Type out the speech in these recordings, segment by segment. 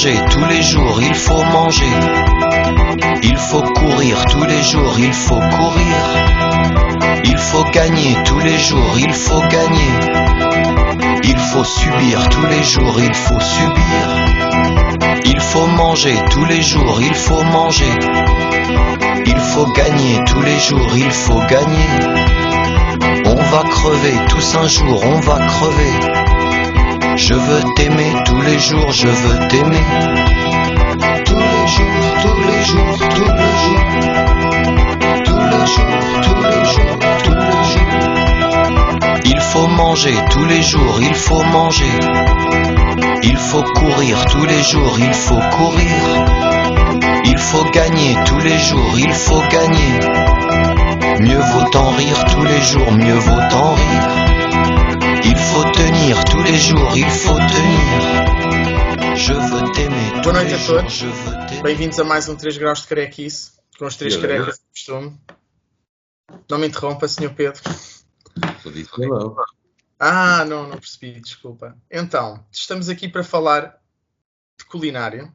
manger tous les jours, il faut manger. Il faut courir tous les jours, il faut courir. Il faut gagner tous les jours, il faut gagner. Il faut subir tous les jours, il faut subir. Il faut manger tous les jours, il faut manger. Il faut gagner tous les jours, il faut gagner. On va crever tous un jour, on va crever. Je veux t'aimer tous les jours, je veux t'aimer. Tous les jours, tous les jours, tous les jours. Tous les jours, tous les jours, tous les jours. Il faut manger tous les jours, il faut manger. Il faut courir tous les jours, il faut courir. Il faut gagner tous les jours, il faut gagner. Mieux vaut en rire tous les jours, mieux vaut en rire. Il faut tenir tous les jours, il faut tenir. Je veux t'aimer tous Boa les noite a jours, todos. je veux t'aimer. Bem-vindos a mais 3 graus de carequice, com os 3 carecas de costume. Não me interrompa, Sr. Pedro. Só disse hello. Não percebi, desculpa. Então, estamos aqui para falar de culinária.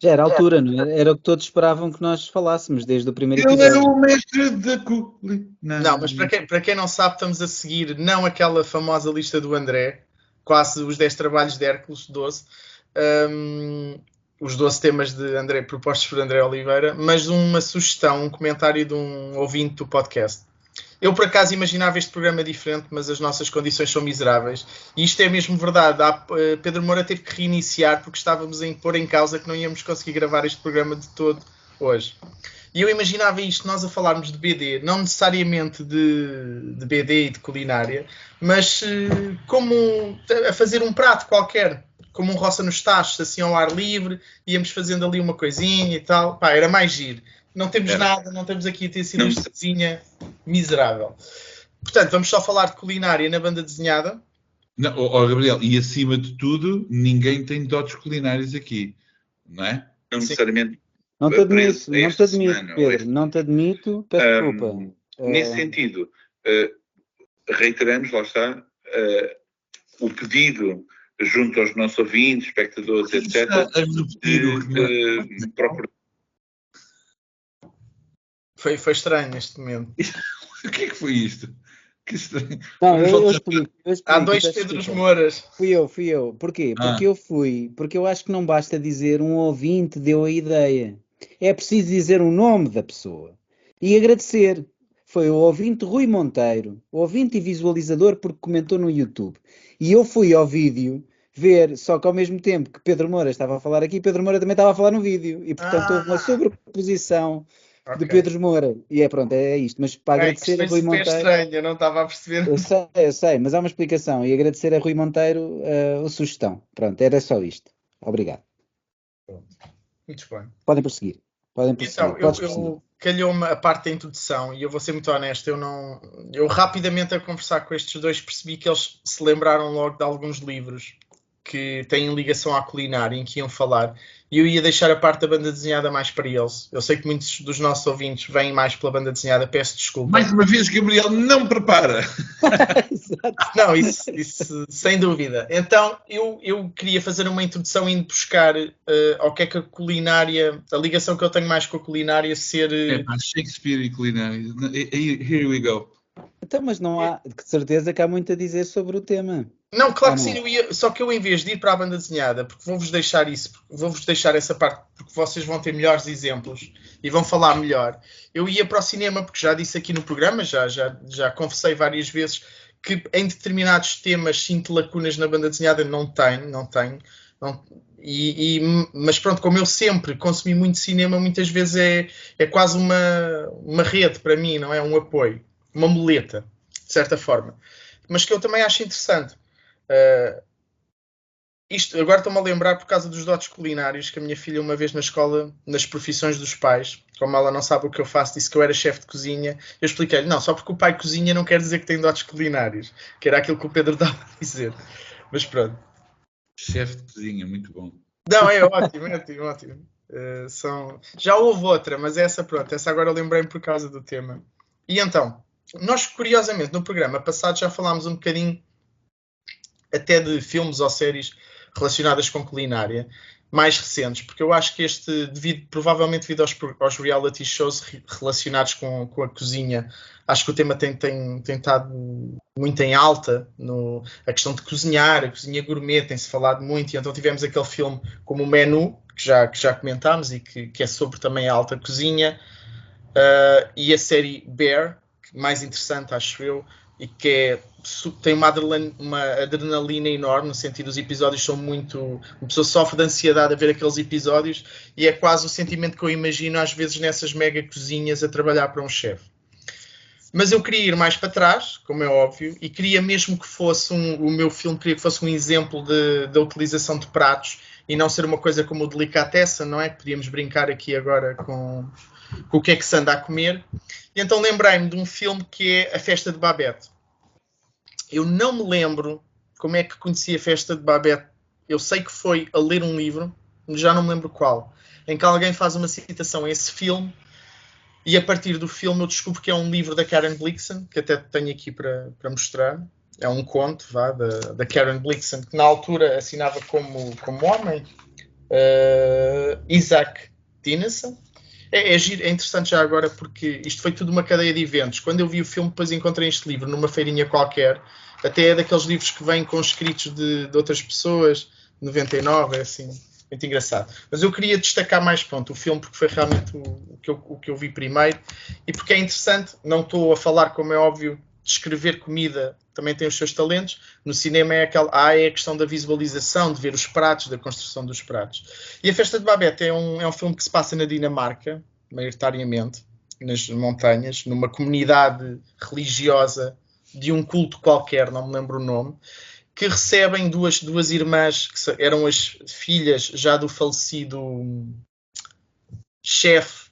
Já era a altura, não era? Era o que todos esperavam que nós falássemos desde o primeiro Ele é episódio. o mestre da culinária. Não, mas para quem não sabe, estamos a seguir não aquela famosa lista do André, quase os 10 trabalhos de Hércules, 12, os 12 temas de André, propostos por André Oliveira, mas uma sugestão, um comentário de um ouvinte do podcast. Eu, por acaso, imaginava este programa diferente, mas as nossas condições são miseráveis. E isto é mesmo verdade. Pedro Moura teve que reiniciar porque estávamos a pôr em causa que não íamos conseguir gravar este programa de todo hoje. E eu imaginava isto, nós a falarmos de BD, não necessariamente de BD e de culinária, mas como a fazer um prato qualquer, como um roça nos tachos, assim ao ar livre, íamos fazendo ali uma coisinha e tal. Pá, era mais giro. Não temos nada, não estamos aqui a ter sido uma coisinha miserável. Portanto, vamos só falar de culinária na banda desenhada. Não, Gabriel, e acima de tudo, ninguém tem dotes culinários aqui, não é? Não necessariamente. Não te admito, semana, Pedro, não te admito, peço desculpa. Nesse sentido, reiteramos, lá está, o pedido junto aos nossos ouvintes, espectadores, etc. Foi estranho neste momento. O que é que foi isto? Que estranho. Não, eu explico. Há 2 peço Pedros desculpa. Mouras. Fui eu. Porquê? Porque eu acho que não basta dizer um ouvinte deu a ideia. É preciso dizer o nome da pessoa. E agradecer. Foi o ouvinte Rui Monteiro, ouvinte e visualizador porque comentou no YouTube. E eu fui ao vídeo ver, só que ao mesmo tempo que Pedro Moura estava a falar aqui, Pedro Moura também estava a falar no vídeo. E portanto houve uma sobreposição de Pedro Moura. E pronto, é isto. Mas para agradecer a Rui Monteiro... estranho, eu não estava a perceber. Eu sei, mas há uma explicação. E agradecer a Rui Monteiro a sugestão. Pronto, era só isto. Obrigado. Muito bem. Podem prosseguir. Então, eu calhou-me a parte da introdução e eu vou ser muito honesto, eu rapidamente a conversar com estes dois percebi que eles se lembraram logo de alguns livros que têm ligação à culinária em que iam falar e eu ia deixar a parte da banda desenhada mais para eles. Eu sei que muitos dos nossos ouvintes vêm mais pela banda desenhada, peço desculpa. Mais uma vez, Gabriel não prepara. Não, isso sem dúvida. Então, eu queria fazer uma introdução indo buscar ao que é que a culinária, a ligação que eu tenho mais com a culinária ser... Shakespeare e culinária. Here we go. Então, mas não há, de certeza que há muito a dizer sobre o tema. Não, claro que sim, só que eu em vez de ir para a banda desenhada, porque vou-vos deixar essa parte, porque vocês vão ter melhores exemplos e vão falar melhor, eu ia para o cinema, porque já disse aqui no programa, já confessei várias vezes, que em determinados temas sinto lacunas na banda desenhada, não tenho. Mas pronto, como eu sempre consumi muito cinema, muitas vezes é quase uma rede para mim, não é? Um apoio, uma muleta, de certa forma. Mas que eu também acho interessante. Isto, agora estou-me a lembrar por causa dos dotes culinários, que a minha filha uma vez na escola, nas profissões dos pais, como ela não sabe o que eu faço, disse que eu era chefe de cozinha, eu expliquei-lhe, não, só porque o pai cozinha não quer dizer que tem dotes culinários, que era aquilo que o Pedro estava a dizer. Mas pronto. Chefe de cozinha, muito bom. Não, é ótimo. Já houve outra, mas essa agora eu lembrei-me por causa do tema. E então, nós curiosamente no programa passado já falámos um bocadinho até de filmes ou séries relacionadas com culinária, mais recentes, porque eu acho que provavelmente devido aos reality shows relacionados com a cozinha, acho que o tema tem estado muito em alta, a questão de cozinhar, a cozinha gourmet, tem-se falado muito, e então tivemos aquele filme como o Menu, que já comentámos, e que é sobre também a alta cozinha, e a série Bear, mais interessante, acho eu, e que tem uma adrenalina enorme, no sentido os episódios são muito... Uma pessoa sofre de ansiedade a ver aqueles episódios, e é quase o sentimento que eu imagino às vezes nessas mega cozinhas a trabalhar para um chefe. Mas eu queria ir mais para trás, como é óbvio, e queria mesmo que fosse o meu filme, queria que fosse um exemplo da utilização de pratos, e não ser uma coisa como o Delicatessen, não é? Que podíamos brincar aqui agora com o que é que se anda a comer. E então lembrei-me de um filme que é A Festa de Babette. Eu não me lembro como é que conheci A Festa de Babette. Eu sei que foi a ler um livro, já não me lembro qual, em que alguém faz uma citação a esse filme, e a partir do filme eu descubro que é um livro da Karen Blixen, que até tenho aqui para mostrar. É um conto da Karen Blixen, que na altura assinava como homem, Isaac Dinesen. É interessante já agora, porque isto foi tudo uma cadeia de eventos. Quando eu vi o filme, depois encontrei este livro numa feirinha qualquer. Até é daqueles livros que vêm com escritos de outras pessoas, 99, é assim, muito engraçado. Mas eu queria destacar mais, o filme, porque foi realmente o que eu vi primeiro, e porque é interessante. Não estou a falar, como é óbvio, de escrever comida, também tem os seus talentos. No cinema é a questão da visualização, de ver os pratos, da construção dos pratos. E A Festa de Babette é um filme que se passa na Dinamarca, maioritariamente, nas montanhas, numa comunidade religiosa de um culto qualquer, não me lembro o nome, que recebem duas irmãs, que eram as filhas já do falecido chefe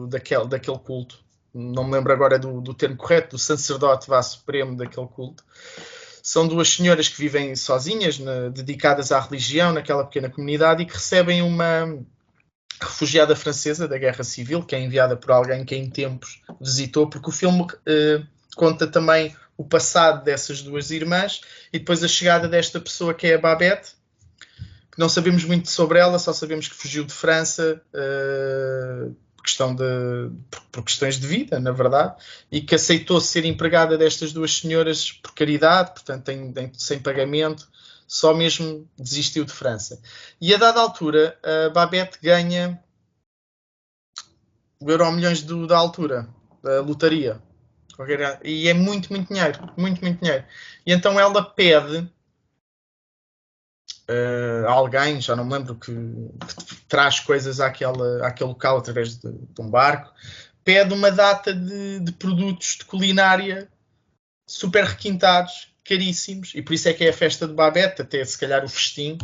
daquele culto. Não me lembro agora do termo correto, do sacerdote supremo daquele culto. São duas senhoras que vivem sozinhas, dedicadas à religião, naquela pequena comunidade, e que recebem uma refugiada francesa da Guerra Civil, que é enviada por alguém que em tempos visitou, porque o filme conta também o passado dessas duas irmãs, e depois a chegada desta pessoa que é a Babette, que não sabemos muito sobre ela, só sabemos que fugiu de França, por questões de vida, na verdade, e que aceitou ser empregada destas duas senhoras por caridade, portanto sem pagamento, só mesmo desistiu de França. E a dada altura, a Babette ganha o Euromilhões da altura, da lotaria, e é muito, muito dinheiro, muito, muito dinheiro. E então ela pede alguém, já não me lembro, que traz coisas àquele local através de um barco, pede uma data de produtos de culinária super requintados, caríssimos, e por isso é que é a Festa de Babette, até se calhar o festim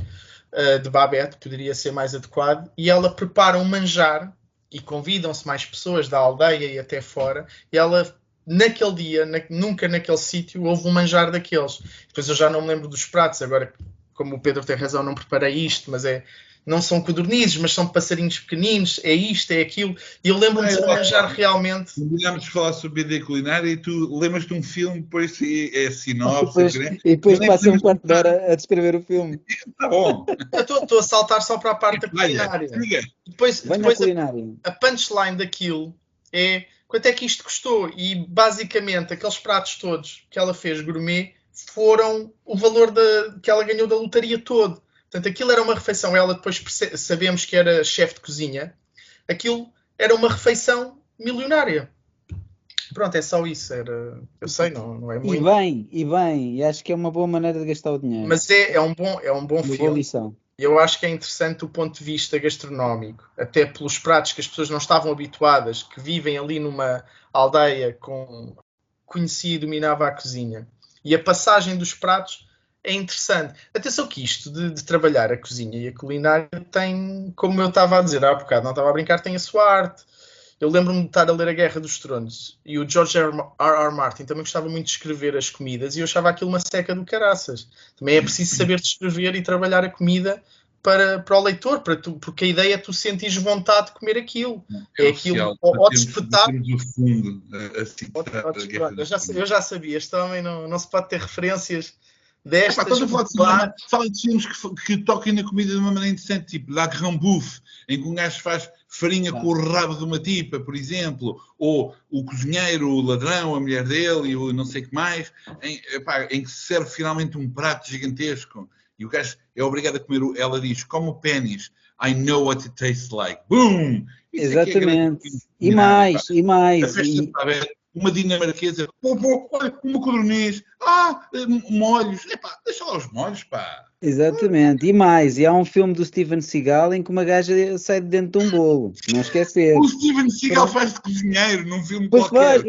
de Babette poderia ser mais adequado, e ela prepara um manjar, e convidam-se mais pessoas da aldeia e até fora, e ela... Naquele dia, nunca naquele sítio, houve um manjar daqueles. Depois eu já não me lembro dos pratos, agora, como o Pedro tem razão, não preparei isto, mas não são codornizes, mas são passarinhos pequeninos, é isto, é aquilo, e eu lembro-me de manjar realmente. Combinamos de falar sobre BD culinária e tu lembras de um filme, depois é sinopse. E depois passa um quarto de hora a descrever o filme. Está bom. Eu estou a saltar só para a parte da culinária. Depois a punchline daquilo é... Quanto é que isto custou? E, basicamente, aqueles pratos todos que ela fez gourmet foram o valor que ela ganhou da lotaria todo. Portanto, aquilo era uma refeição. Ela depois sabemos que era chefe de cozinha. Aquilo era uma refeição milionária. Pronto, é só isso. Eu sei, não é muito. E bem. E acho que é uma boa maneira de gastar o dinheiro. Mas é um bom filme. Boa lição. Eu acho que é interessante do ponto de vista gastronómico, até pelos pratos que as pessoas não estavam habituadas, que vivem ali numa aldeia conhecia e dominava a cozinha. E a passagem dos pratos é interessante. Atenção que isto de trabalhar a cozinha e a culinária tem, como eu estava a dizer há bocado, não estava a brincar, tem a sua arte. Eu lembro-me de estar a ler A Guerra dos Tronos, e o George R.R. Martin também gostava muito de escrever as comidas, e eu achava aquilo uma seca do caraças. Também é preciso saber descrever e trabalhar a comida para o leitor, porque a ideia é tu sentires vontade de comer aquilo. É aquilo, ao despertar... Eu já sabia, este homem não se pode ter referências destas Quando eu falo de cinema, fala de filmes que toquem na comida de uma maneira interessante, tipo La Grand Bouffe, em que um gajo faz farinha com o rabo de uma tipa, por exemplo, ou o cozinheiro, o ladrão, a mulher dele e o não sei o que mais, em que se serve finalmente um prato gigantesco e o gajo é obrigado a comer, ela diz, como o pênis, I know what it tastes like. Boom! Isso Exatamente. É E mais. A festa está aberta. Uma dinamarquesa, olha, uma codorniz, molhos, deixa lá os molhos, pá. Exatamente. E há um filme do Steven Seagal em que uma gaja sai de dentro de um bolo. Não esquecer. O Steven Seagal faz de cozinheiro num filme Pois qualquer.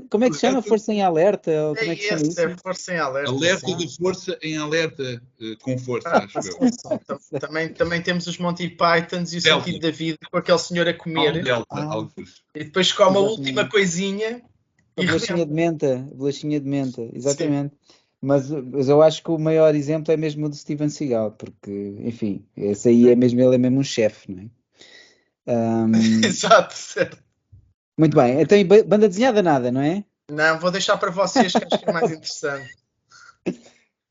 como é que se chama? Força em Alerta? Ou como é que se chama isso? É Força em Alerta. Alerta de força em alerta, com força, acho eu. Também temos os Monty Pythons e o Sentido da Vida com aquele senhor a comer. E depois come a última coisinha. A bolachinha de menta, exatamente. Mas eu acho que o maior exemplo é mesmo o de Steven Seagal, porque, enfim, esse aí ele é mesmo um chefe, não é? Exato, certo. Muito bem, então banda desenhada nada, não é? Não, vou deixar para vocês que acho que é mais interessante.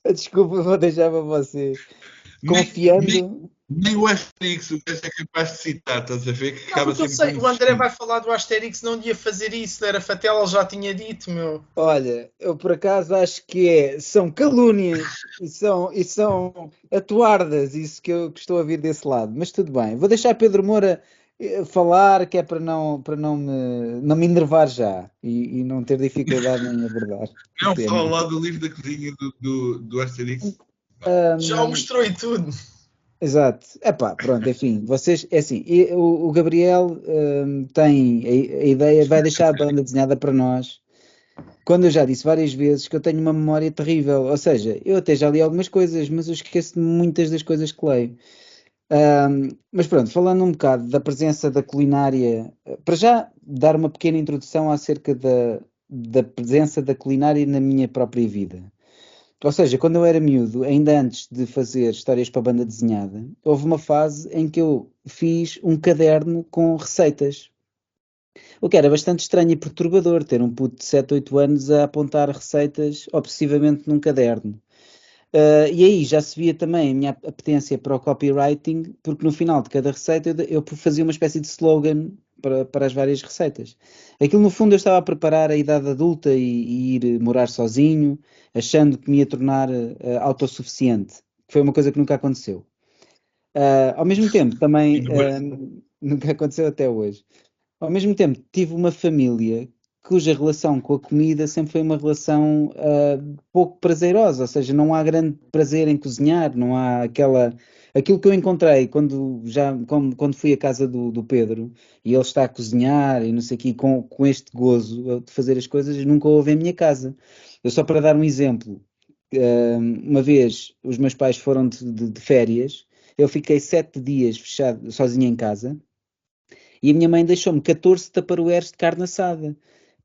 Desculpa, vou deixar para vocês. Confiando... Nem o Asterix o gajo é capaz de citar, estás a ver? Que acaba eu sei, o André vai falar do Asterix, não ia fazer isso, era Fatela, já tinha dito, meu. Olha, eu por acaso acho que são calúnias e são atuardas, isso que eu estou a vir desse lado, mas tudo bem. Vou deixar Pedro Moura falar, que é para não me enervar já e não ter dificuldade em abordar. Não, fala lá do livro da cozinha do Asterix. Já o mostrou e tudo. Exato. Pronto, enfim, vocês, é assim, o Gabriel tem a ideia, vai deixar a banda desenhada para nós, quando eu já disse várias vezes que eu tenho uma memória terrível, ou seja, eu até já li algumas coisas, mas eu esqueço de muitas das coisas que leio. Mas pronto, falando um bocado da presença da culinária, para já dar uma pequena introdução acerca da presença da culinária na minha própria vida. Ou seja, quando eu era miúdo, ainda antes de fazer histórias para a banda desenhada, houve uma fase em que eu fiz um caderno com receitas. O que era bastante estranho e perturbador, ter um puto de 7, 8 anos a apontar receitas obsessivamente num caderno. E aí já se via também a minha apetência para o copywriting, porque no final de cada receita eu fazia uma espécie de slogan para as várias receitas. Aquilo, no fundo, eu estava a preparar a idade adulta e ir morar sozinho, achando que me ia tornar autossuficiente, que foi uma coisa que nunca aconteceu. Ao mesmo tempo, também nunca aconteceu até hoje. Ao mesmo tempo, tive uma família cuja relação com a comida sempre foi uma relação pouco prazerosa, ou seja, não há grande prazer em cozinhar, não há aquilo que eu encontrei quando fui à casa do Pedro e ele está a cozinhar e não sei o quê, com este gozo de fazer as coisas, nunca houve em minha casa. Eu só para dar um exemplo, uma vez os meus pais foram de férias, eu fiquei 7 dias fechado, sozinho em casa, e a minha mãe deixou-me 14 tupperwares de carne assada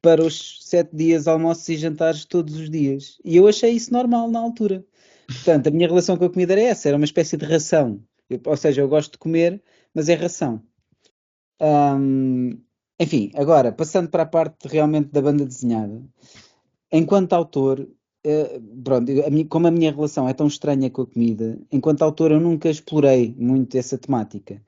para os 7 dias almoços e jantares todos os dias. E eu achei isso normal na altura. Portanto, a minha relação com a comida era essa, era uma espécie de ração. Ou seja, eu gosto de comer, mas é ração. Enfim, agora, passando para a parte realmente da banda desenhada. Enquanto autor, pronto, como a minha relação é tão estranha com a comida, enquanto autor eu nunca explorei muito essa temática.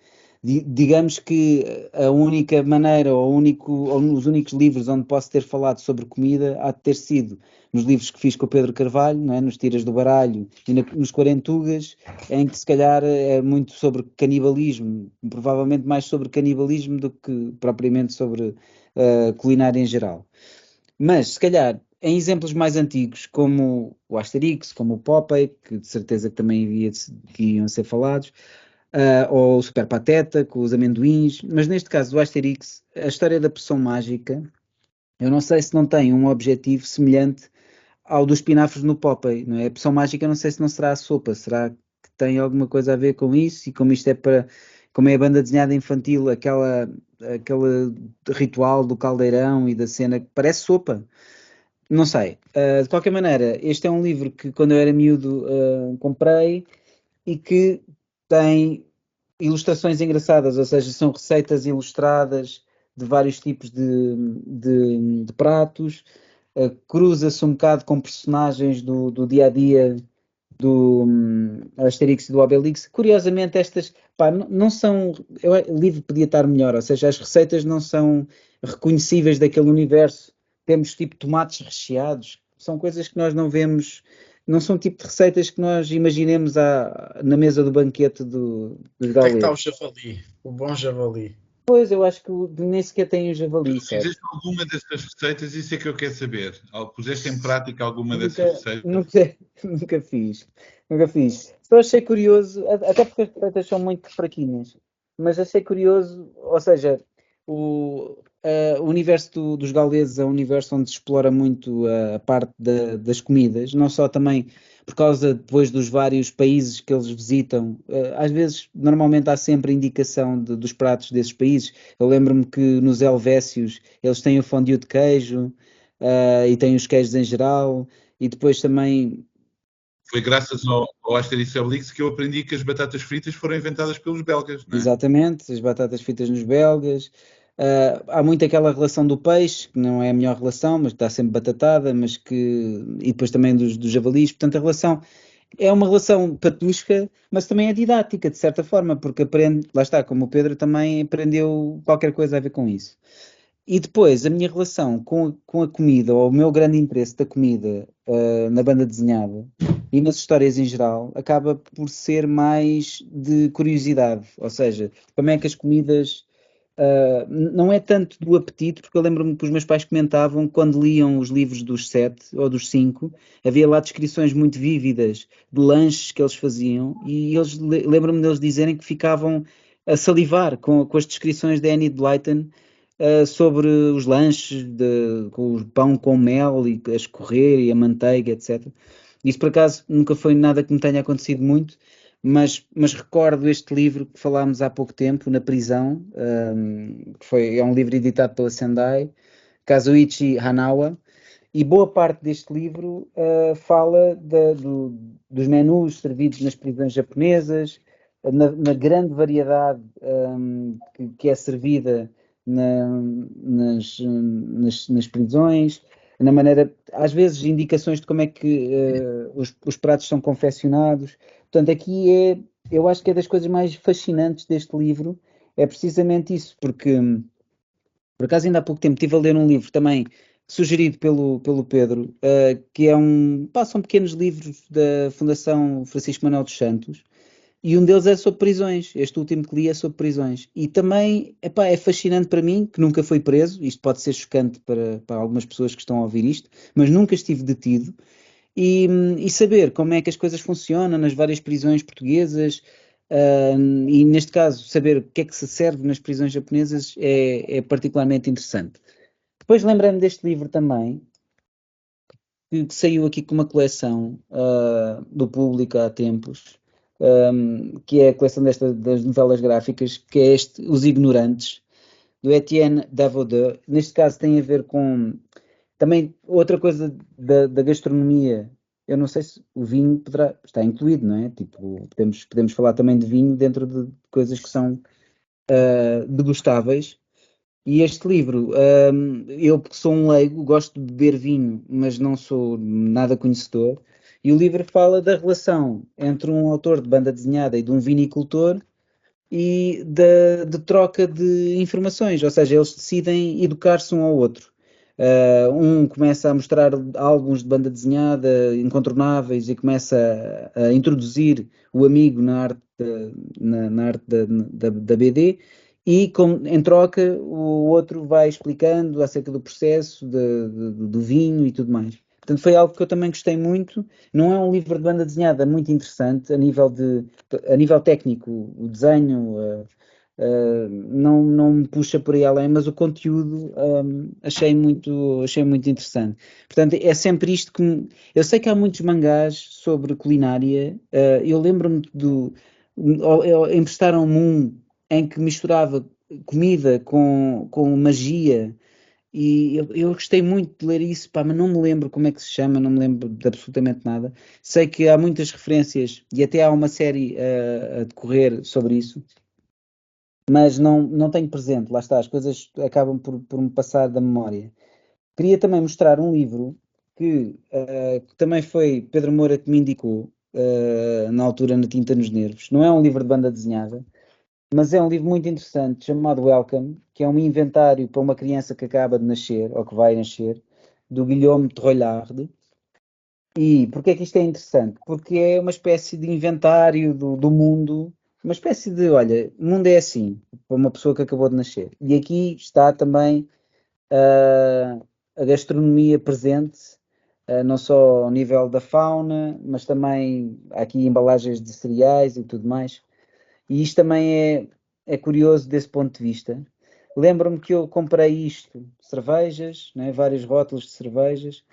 Digamos que a única maneira ou os únicos livros onde posso ter falado sobre comida há de ter sido nos livros que fiz com o Pedro Carvalho, não é? Nos Tiras do Baralho e nos Quarentugas, em que se calhar é muito sobre canibalismo, provavelmente mais sobre canibalismo do que propriamente sobre culinária em geral. Mas se calhar em exemplos mais antigos, como o Asterix, como o Popeye, que de certeza que também que iam ser falados, ou o Super Pateta, com os amendoins, mas neste caso do Asterix, a história da poção mágica, eu não sei se não tem um objetivo semelhante ao dos espinafres no Popeye, não é? A poção mágica não sei se não será a sopa, será que tem alguma coisa a ver com isso, e como isto como é a banda desenhada infantil, aquele ritual do caldeirão e da cena que parece sopa. Não sei. De qualquer maneira, este é um livro que quando eu era miúdo comprei e que tem ilustrações engraçadas, ou seja, são receitas ilustradas de vários tipos de pratos. cruza-se um bocado com personagens do dia-a-dia do Asterix e do Obelix. Curiosamente, estas não são. O livro podia estar melhor, ou seja, as receitas não são reconhecíveis daquele universo. Temos tipo tomates recheados, são coisas que nós não vemos, não são tipo de receitas que nós imaginemos na mesa do banquete dos Onde é que está o gauleses. javali? O bom javali. Pois, eu acho que nem sequer tem o javali, sabe? Fizeste alguma dessas receitas? Isso é que eu quero saber. Puseste em prática alguma dessas receitas? Nunca fiz. Nunca fiz. Só achei curioso, até porque as receitas são muito fraquinhas, mas achei curioso, ou seja, o universo dos gauleses é um universo onde se explora muito a parte das comidas, não só também por causa depois dos vários países que eles visitam. Às vezes, normalmente há sempre indicação dos pratos desses países. Eu lembro-me que nos Helvécios eles têm o fondue de queijo, e têm os queijos em geral, e depois também. Foi graças ao Asterix e Obelix que eu aprendi que as batatas fritas foram inventadas pelos belgas, não é? Exatamente, as batatas fritas nos belgas. Há muito aquela relação do peixe, que não é a melhor relação, mas está sempre batatada, e depois também dos javalis. Portanto, a relação é uma relação patusca, mas também é didática, de certa forma, porque aprende, lá está, como o Pedro também aprendeu qualquer coisa a ver com isso. E depois, a minha relação com a comida, ou o meu grande interesse da comida, na banda desenhada e nas histórias em geral, acaba por ser mais de curiosidade. Ou seja, como é que as comidas. Não é tanto do apetite, porque eu lembro-me que os meus pais comentavam quando liam os livros dos 7 ou dos 5, havia lá descrições muito vívidas de lanches que eles faziam, e lembro-me deles dizerem que ficavam a salivar com as descrições de Enid Blyton, sobre os lanches, com o pão com mel e a escorrer e a manteiga, etc. Isso por acaso nunca foi nada que me tenha acontecido muito, mas recordo este livro que falámos há pouco tempo, Na Prisão, é um livro editado pela Sendai, Kazuichi Hanawa, e boa parte deste livro fala dos menus servidos nas prisões japonesas, na grande variedade que é servida nas prisões, na maneira, às vezes, indicações de como é que os pratos são confeccionados. Portanto, eu acho que é das coisas mais fascinantes deste livro, é precisamente isso, porque, por acaso, ainda há pouco tempo estive a ler um livro também sugerido pelo Pedro, que são pequenos livros da Fundação Francisco Manuel dos Santos, e um deles é sobre prisões. Este último que li é sobre prisões. E também, é fascinante para mim, que nunca fui preso. Isto pode ser chocante para algumas pessoas que estão a ouvir isto, mas nunca estive detido. E saber como é que as coisas funcionam nas várias prisões portuguesas, e neste caso, saber o que é que se serve nas prisões japonesas é particularmente interessante. Depois lembrei-me deste livro também, que saiu aqui com uma coleção do Público há tempos, que é a coleção das novelas gráficas, que é Os Ignorantes, do Etienne Davoudeux. Neste caso tem a ver com também outra coisa da gastronomia. Eu não sei se o vinho está incluído, não é? Tipo, podemos falar também de vinho dentro de coisas que são degustáveis. E este livro, eu porque sou um leigo, gosto de beber vinho, mas não sou nada conhecedor. E o livro fala da relação entre um autor de banda desenhada e de um vinicultor e de troca de informações, ou seja, eles decidem educar-se um ao outro. Um começa a mostrar álbuns de banda desenhada incontornáveis e começa a introduzir o amigo na arte, na arte da BD, e em troca o outro vai explicando acerca do processo do vinho e tudo mais. Portanto, foi algo que eu também gostei muito. Não é um livro de banda desenhada muito interessante a nível técnico, o desenho não me puxa por aí além, mas o conteúdo achei muito interessante. Portanto, é sempre isto que eu sei que há muitos mangás sobre culinária. Eu lembro-me emprestaram-me um em que misturava comida com magia. E eu gostei muito de ler isso, pá, mas não me lembro como é que se chama, não me lembro de absolutamente nada. Sei que há muitas referências e até há uma série a decorrer sobre isso, mas não tenho presente, lá está, as coisas acabam por me passar da memória. queria também mostrar um livro que também foi Pedro Moura que me indicou, na altura na Tinta nos Nervos. Não é um livro de banda desenhada, mas é um livro muito interessante chamado Welcome, que é um inventário para uma criança que acaba de nascer, ou que vai nascer, do Guillaume Troillard. E porquê é que isto é interessante? Porque é uma espécie de inventário do mundo, uma espécie de, olha, o mundo é assim, para uma pessoa que acabou de nascer. E aqui está também a gastronomia presente, não só ao nível da fauna, mas também há aqui embalagens de cereais e tudo mais. E isto também é curioso desse ponto de vista. Lembro-me que eu comprei isto, cervejas, né, vários rótulos de cervejas,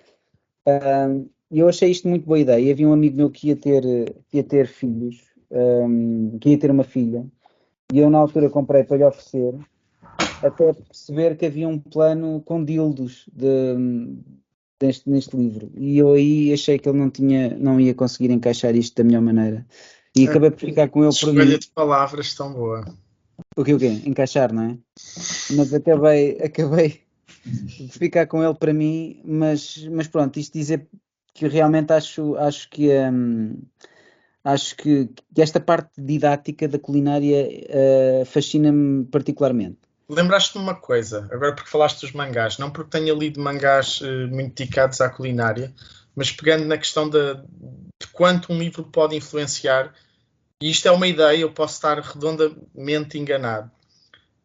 e eu achei isto muito boa ideia. E havia um amigo meu que ia ter filhos, que ia ter uma filha, e eu na altura comprei para lhe oferecer, até perceber que havia um plano com dildos neste livro. E eu aí achei que ele não ia conseguir encaixar isto da melhor maneira. E acabei por ficar com ele por mim. Escolha de palavras tão boa. O quê? Encaixar, não é? Mas acabei de ficar com ele para mim, mas pronto, isto dizer que realmente acho que esta parte didática da culinária fascina-me particularmente. Lembraste-me uma coisa, agora porque falaste dos mangás, não porque tenha lido mangás muito dedicados à culinária, mas pegando na questão de quanto um livro pode influenciar, e isto é uma ideia, eu posso estar redondamente enganado,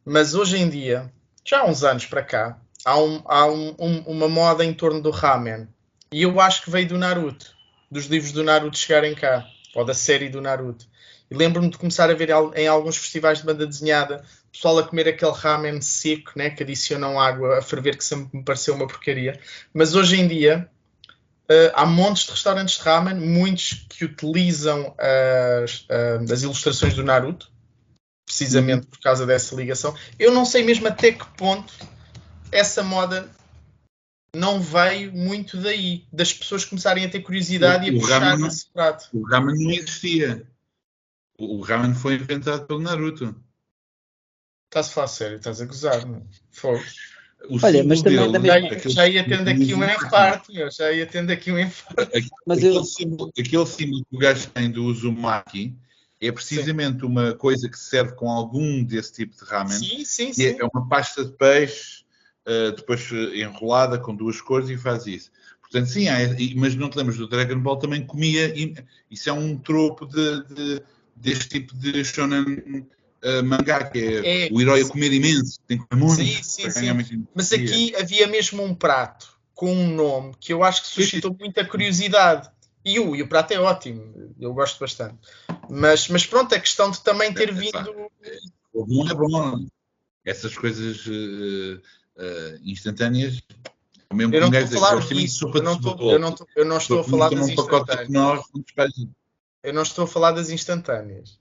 mas hoje em dia, já há uns anos para cá, há uma moda em torno do ramen, e eu acho que veio do Naruto, dos livros do Naruto chegarem cá, ou da série do Naruto. E lembro-me de começar a ver em alguns festivais de banda desenhada pessoal a comer aquele ramen seco, né, que adicionam água a ferver, que sempre me pareceu uma porcaria. Mas hoje em dia há montes de restaurantes de ramen, muitos que utilizam as ilustrações do Naruto, precisamente por causa dessa ligação. Eu não sei mesmo até que ponto essa moda não veio muito daí, das pessoas começarem a ter curiosidade e a puxar esse prato. O ramen não existia. O ramen foi inventado pelo Naruto. Estás a falar sério, estás a gozar, não? Fogo. Olha, mas também já ia tendo aqui um infarto, meu. Já ia tendo aqui um infarto. Aquele símbolo que o gajo tem do Uzumaki é precisamente uma coisa que serve com algum desse tipo de ramen. Sim. É uma pasta de peixe, depois enrolada com duas cores e faz isso. Portanto, sim, mas não te lembras do Dragon Ball também comia, isso é um tropo deste tipo de shonen mangá, que é o herói a comer imenso, tem que comer muito. Sim. Mas aqui havia mesmo um prato com um nome que eu acho que suscitou muita curiosidade. E o prato é ótimo, eu gosto bastante. Mas pronto, a questão de também ter vindo... Não é bom. Essas coisas instantâneas... Mesmo eu não estou a falar disso. Eu não estou a falar das instantâneas. Eu não estou a falar das instantâneas.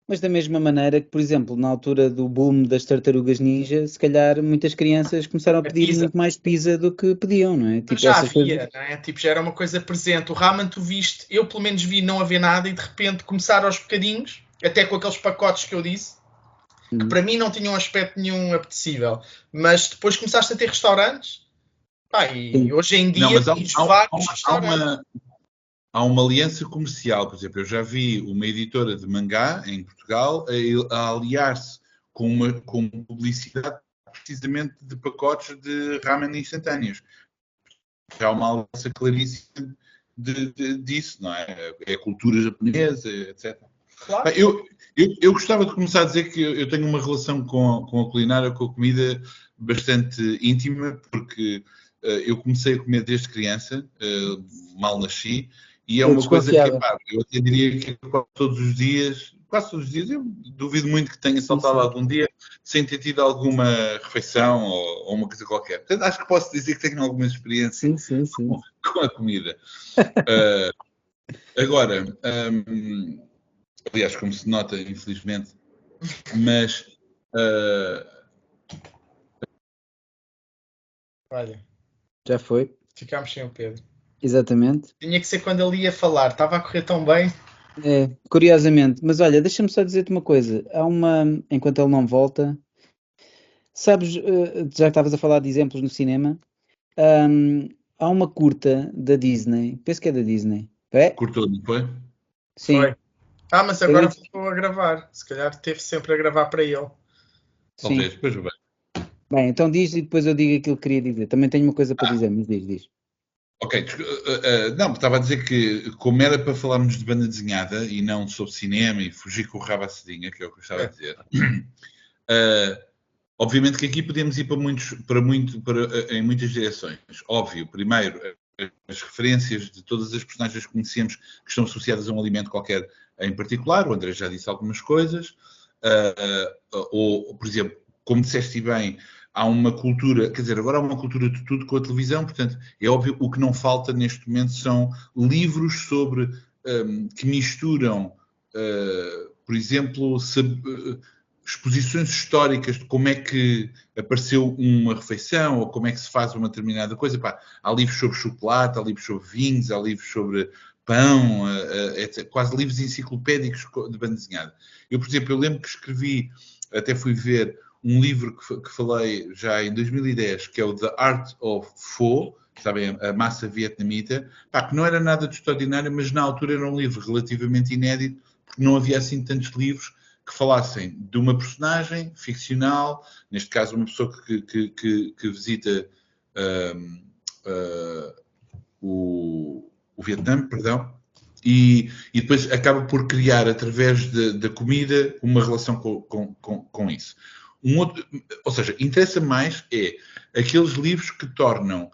Mas da mesma maneira que, por exemplo, na altura do boom das tartarugas ninja, se calhar muitas crianças começaram a pedir muito mais pizza do que pediam, não é? Tipo, já havia, não é? Tipo, já era uma coisa presente. O ramen tu viste, eu pelo menos vi não haver nada e de repente começaram aos bocadinhos, até com aqueles pacotes que eu disse, que para mim não tinham aspecto nenhum apetecível. Mas depois começaste a ter restaurantes, e hoje em dia tens vários restaurantes. Há uma aliança comercial, por exemplo, eu já vi uma editora de mangá em Portugal a aliar-se com uma publicidade precisamente de pacotes de ramen instantâneos. Já há uma aliança claríssima disso, não é? É a cultura japonesa, etc. Claro. Eu gostava de começar a dizer que eu tenho uma relação com a culinária, com a comida bastante íntima, porque eu comecei a comer desde criança, mal nasci, e é uma coisa que, eu até diria que quase todos os dias, eu duvido muito que tenha saltado algum dia sem ter tido alguma refeição ou uma coisa qualquer. Portanto, acho que posso dizer que tenho alguma experiência com a comida. Agora, aliás, como se nota, infelizmente, mas... Olha, já foi. Ficámos sem o Pedro. Exatamente. Tinha que ser quando ele ia falar, estava a correr tão bem. Curiosamente. Mas olha, deixa-me só dizer-te uma coisa. Enquanto ele não volta, sabes, já que estavas a falar de exemplos no cinema, há uma curta da Disney, penso que é da Disney. É? Cortou, não foi? Sim. Foi. Mas agora voltou a gravar. Se calhar teve sempre a gravar para ele. Talvez, depois vai. Bem, então diz e depois eu digo aquilo que queria dizer. Também tenho uma coisa para dizer, mas diz. Ok, não, estava a dizer que, como era para falarmos de banda desenhada e não sobre cinema e fugir com o rabo à sedinha, que é o que eu estava a dizer, obviamente que aqui podemos ir em muitas direções. Óbvio, primeiro, as referências de todas as personagens que conhecemos que estão associadas a um alimento qualquer em particular, o André já disse algumas coisas, ou, por exemplo, como disseste bem, há uma cultura, quer dizer, agora há uma cultura de tudo com a televisão, portanto, é óbvio, o que não falta neste momento são livros sobre, que misturam, por exemplo, exposições históricas de como é que apareceu uma refeição ou como é que se faz uma determinada coisa. Há livros sobre chocolate, há livros sobre vinhos, há livros sobre pão, etc. Quase livros enciclopédicos de banda desenhada. Eu, por exemplo, lembro que escrevi, até fui ver um livro que falei já em 2010, que é o The Art of Pho, sabem, a massa vietnamita, que não era nada de extraordinário, mas na altura era um livro relativamente inédito, porque não havia assim tantos livros que falassem de uma personagem ficcional, neste caso uma pessoa que visita o Vietnã, perdão, e depois acaba por criar, através da comida, uma relação com isso. Ou seja, interessa mais aqueles livros que tornam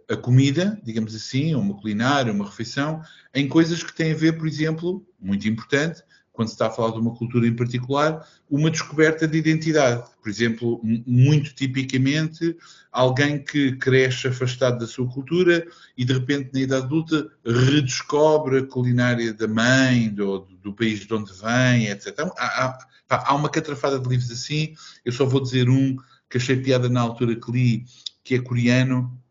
a comida, digamos assim, uma culinária, uma refeição, em coisas que têm a ver, por exemplo, muito importante, quando se está a falar de uma cultura em particular, uma descoberta de identidade. Por exemplo, muito tipicamente, alguém que cresce afastado da sua cultura e, de repente, na idade adulta, redescobre a culinária da mãe, do país de onde vem, etc. Há uma catrafada de livros assim. Eu só vou dizer um que achei piada na altura que li, que é coreano,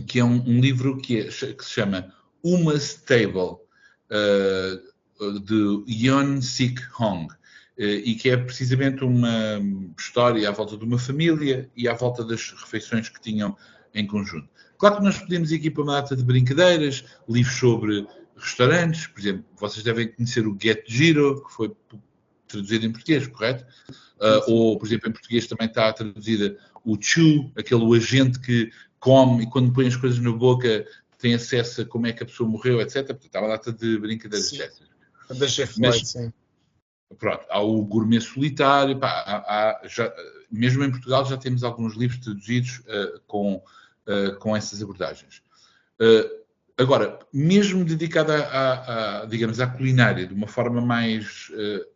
que é um livro que se chama Uma's Table, de Yeon Sik Hong, e que é precisamente uma história à volta de uma família e à volta das refeições que tinham em conjunto. Claro que nós podemos ir aqui para uma data de brincadeiras, livros sobre restaurantes, por exemplo, vocês devem conhecer o Get Jiro, que foi traduzido em português, correto? Ou, por exemplo, em português também está traduzida o Chu, aquele agente que come e quando põe as coisas na boca tem acesso a como é que a pessoa morreu, etc. Portanto, há uma data de brincadeiras dessas. Da Jeff Lloyd, sim. Pronto, há o Gourmet Solitário, mesmo em Portugal já temos alguns livros traduzidos com essas abordagens. Agora, mesmo dedicada digamos, à culinária, de uma forma mais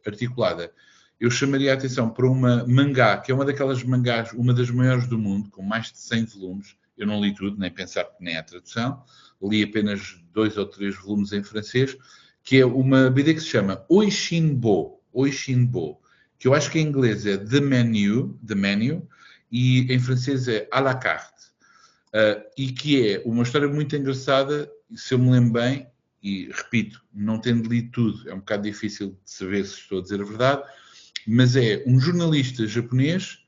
articulada, eu chamaria a atenção para uma mangá, que é uma daquelas mangás, uma das maiores do mundo, com mais de 100 volumes. Eu não li tudo, nem pensar que nem é a tradução. Li apenas 2 ou 3 volumes em francês, que é uma BD que se chama Oishinbo, que eu acho que em inglês é The Menu, e em francês é à la carte. E que é uma história muito engraçada, se eu me lembro bem, e repito, não tendo lido tudo, é um bocado difícil de saber se estou a dizer a verdade, mas é um jornalista japonês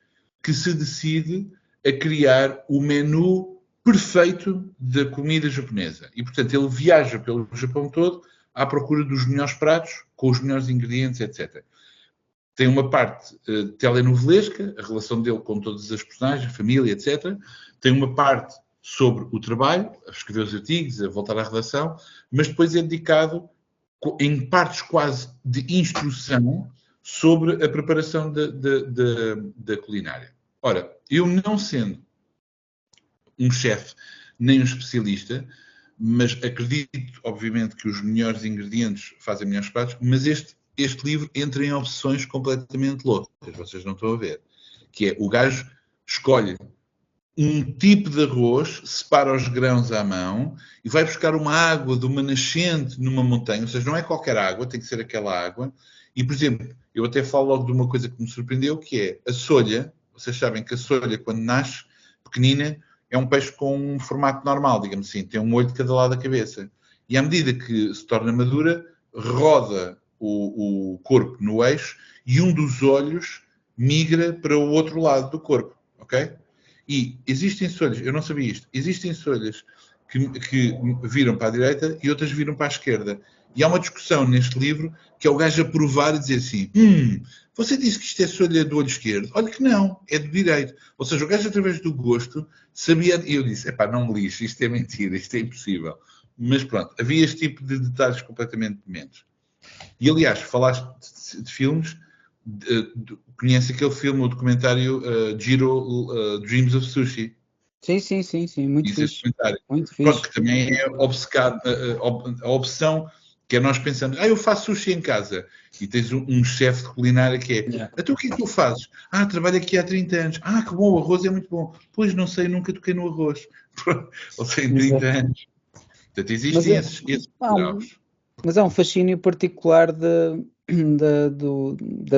que se decide a criar o menu perfeito da comida japonesa. E, portanto, ele viaja pelo Japão todo à procura dos melhores pratos, com os melhores ingredientes, etc. Tem uma parte telenovelesca, a relação dele com todas as personagens, a família, etc. Tem uma parte sobre o trabalho, a escrever os artigos, a voltar à redação, mas depois é dedicado em partes quase de instrução sobre a preparação da culinária. Ora, eu não sendo um chefe nem um especialista, mas acredito, obviamente, que os melhores ingredientes fazem melhores pratos, mas este livro entra em opções completamente loucas, vocês não estão a ver, que é o gajo escolhe um tipo de arroz, separa os grãos à mão e vai buscar uma água de uma nascente numa montanha, ou seja, não é qualquer água, tem que ser aquela água. E, por exemplo, eu até falo logo de uma coisa que me surpreendeu, que é a solha. Vocês sabem que a solha, quando nasce, pequenina, é um peixe com um formato normal, digamos assim, tem um olho de cada lado da cabeça. E à medida que se torna madura, roda o corpo no eixo e um dos olhos migra para o outro lado do corpo, ok? E existem solhas, eu não sabia isto, existem solhas que viram para a direita e outras viram para a esquerda. E há uma discussão neste livro que é o gajo a provar e dizer assim: você disse que isto é solha do olho esquerdo. Olha que não, é do direito. Ou seja, o gajo, através do gosto, sabia. E eu disse: não me lixe, isto é mentira, isto é impossível. Mas pronto, havia este tipo de detalhes completamente dementes. E aliás, falaste de filmes, conhece aquele filme, o documentário Jiro Dreams of Sushi? Sim, muito fixe. Muito fixe. Pronto, que também é obcecado, a opção que é nós pensamos, eu faço sushi em casa. E tens um chefe de culinária que é, então o que é que tu fazes? Trabalho aqui há 30 anos. Que bom, o arroz é muito bom. Pois, não sei, nunca toquei no arroz. Ou seja, em 30 anos. Portanto, existem esses graus. Mas há um fascínio particular da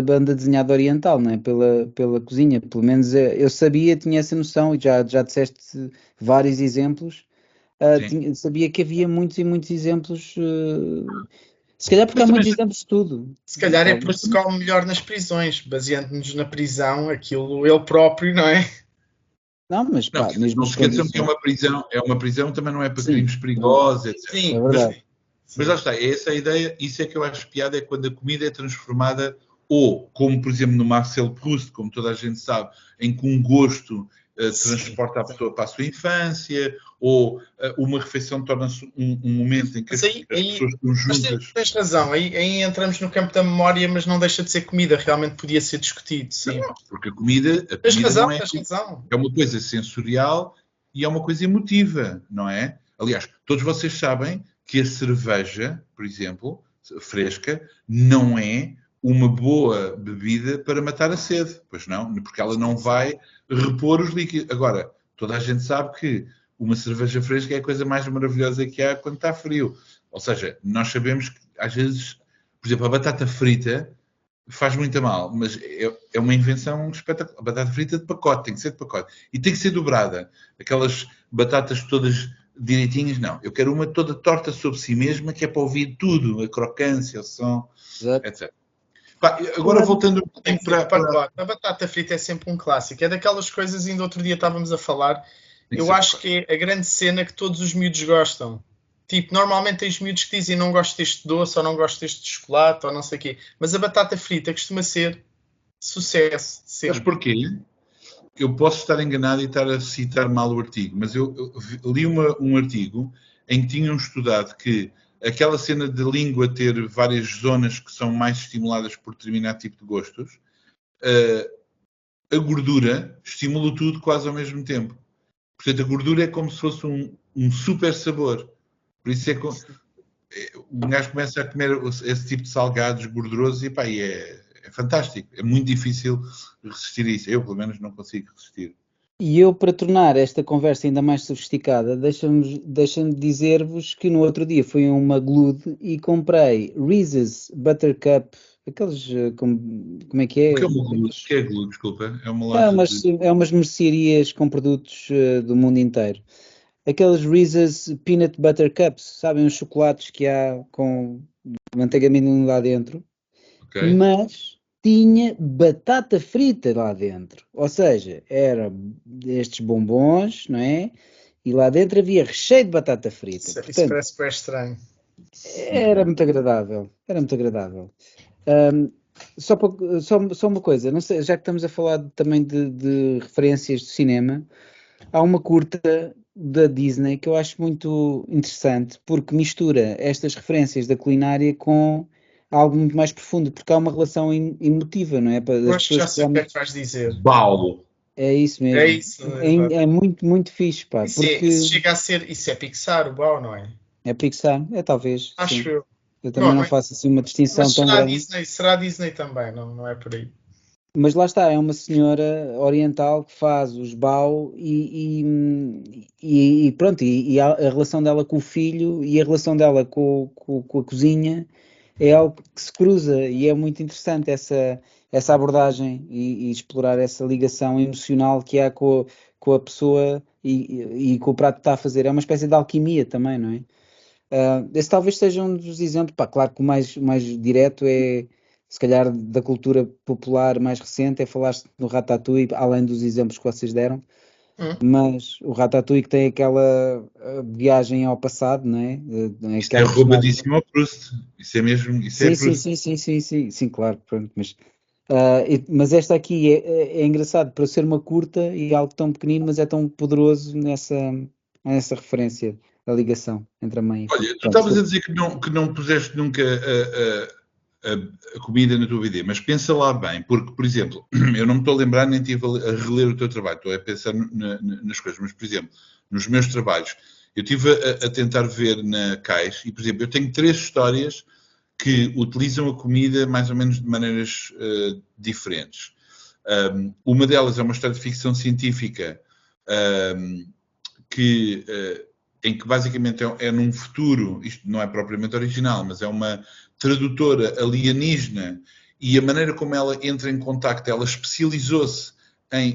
banda desenhada oriental, não é? Pela cozinha. Pelo menos eu sabia, tinha essa noção, e já disseste vários exemplos. Sabia que havia muitos e muitos exemplos. Se calhar porque há muitos exemplos de tudo. Se calhar é porque se come melhor nas prisões, baseando-nos na prisão, aquilo ele próprio, não é? Não, mas mesmo não se esqueçam que é uma prisão, também não é para crimes perigosos, etc. Sim, é verdade. Mas lá está, é essa a ideia, isso é que eu acho piada, é quando a comida é transformada, ou como por exemplo no Marcel Proust, como toda a gente sabe, em que um gosto transporta a pessoa para a sua infância, ou uma refeição torna-se um momento em que as pessoas estão juntas. Mas tens razão, aí entramos no campo da memória, mas não deixa de ser comida, realmente podia ser discutido, sim. Não, porque a comida tens razão, não é uma coisa sensorial e é uma coisa emotiva, não é? Aliás, todos vocês sabem que a cerveja, por exemplo, fresca, não é uma boa bebida para matar a sede, pois não, porque ela não vai repor os líquidos. Agora, toda a gente sabe que uma cerveja fresca é a coisa mais maravilhosa que há quando está frio. Ou seja, nós sabemos que às vezes, por exemplo, a batata frita faz muito mal, mas é uma invenção espetacular. A batata frita de pacote, tem que ser de pacote. E tem que ser dobrada. Aquelas batatas todas direitinhas, não. Eu quero uma toda torta sobre si mesma, que é para ouvir tudo, a crocância, o som, etc. Agora voltando um pouquinho para... A batata frita é sempre um clássico. É daquelas coisas, ainda outro dia estávamos a falar, eu acho que é a grande cena que todos os miúdos gostam. Tipo, normalmente tens miúdos que dizem não gosto deste doce, ou não gosto deste chocolate, ou não sei o quê. Mas a batata frita costuma ser sucesso. Mas porquê? Eu posso estar enganado e estar a citar mal o artigo, mas eu li um artigo em que tinham estudado que aquela cena de língua ter várias zonas que são mais estimuladas por determinado tipo de gostos, a gordura estimula tudo quase ao mesmo tempo. Portanto, a gordura é como se fosse um super sabor. Por isso é que o gajo começa a comer esse tipo de salgados gordurosos e é fantástico. É muito difícil resistir a isso. Eu, pelo menos, não consigo resistir. E eu, para tornar esta conversa ainda mais sofisticada, deixa-me dizer-vos que no outro dia fui a uma Glude e comprei Reese's Buttercup, aqueles, como é que é? O que é uma Glude? O que é Glude? Desculpa. É uma loja é umas mercearias com produtos do mundo inteiro. Aqueles Reese's Peanut Butter Cups, sabem, os chocolates que há com manteiga amendoim lá dentro, mas tinha batata frita lá dentro, ou seja, era estes bombons, não é? E lá dentro havia recheio de batata frita. Isso parece bem estranho. Era muito agradável, Só uma coisa, não sei, já que estamos a falar também de referências de cinema, há uma curta da Disney que eu acho muito interessante, porque mistura estas referências da culinária com algo muito mais profundo, porque há uma relação emotiva, não é? Já sei o que é que vais dizer. Bau! É isso mesmo. É isso. É muito, muito fixe, pá. Isso chega a ser... Isso é Pixar, o Bau, não é? É Pixar, talvez. Acho sim. eu. Eu também não faço assim uma distinção tão grande. Será Disney também, não é por aí. Mas lá está, é uma senhora oriental que faz os bao e pronto, e a relação dela com o filho e a relação dela com a cozinha é algo que se cruza e é muito interessante essa abordagem e explorar essa ligação emocional que há com a pessoa e com o prato que está a fazer. É uma espécie de alquimia também, não é? Esse talvez seja um dos exemplos. Claro que o mais direto é, se calhar, da cultura popular mais recente, é falar-se no Ratatouille, além dos exemplos que vocês deram. Mas o Ratatouille que tem aquela viagem ao passado, não é? Isso é roubadíssimo ao Proust. Isso é mesmo, isso sim, é sim, Proust. sim, claro, pronto, mas esta aqui é engraçado para ser uma curta e algo tão pequenino, mas é tão poderoso nessa referência da ligação entre a mãe e a filha. Olha, tu estavas a dizer que não puseste nunca a comida na tua vida, mas pensa lá bem, porque, por exemplo, eu não me estou a lembrar nem estive a reler o teu trabalho, estou a pensar nas coisas, mas, por exemplo, nos meus trabalhos, eu estive a tentar ver na Caixa e, por exemplo, eu tenho 3 histórias que utilizam a comida mais ou menos de maneiras diferentes. Uma delas é uma história de ficção científica em que basicamente é num futuro, isto não é propriamente original, mas é uma tradutora alienígena e a maneira como ela entra em contacto, ela especializou-se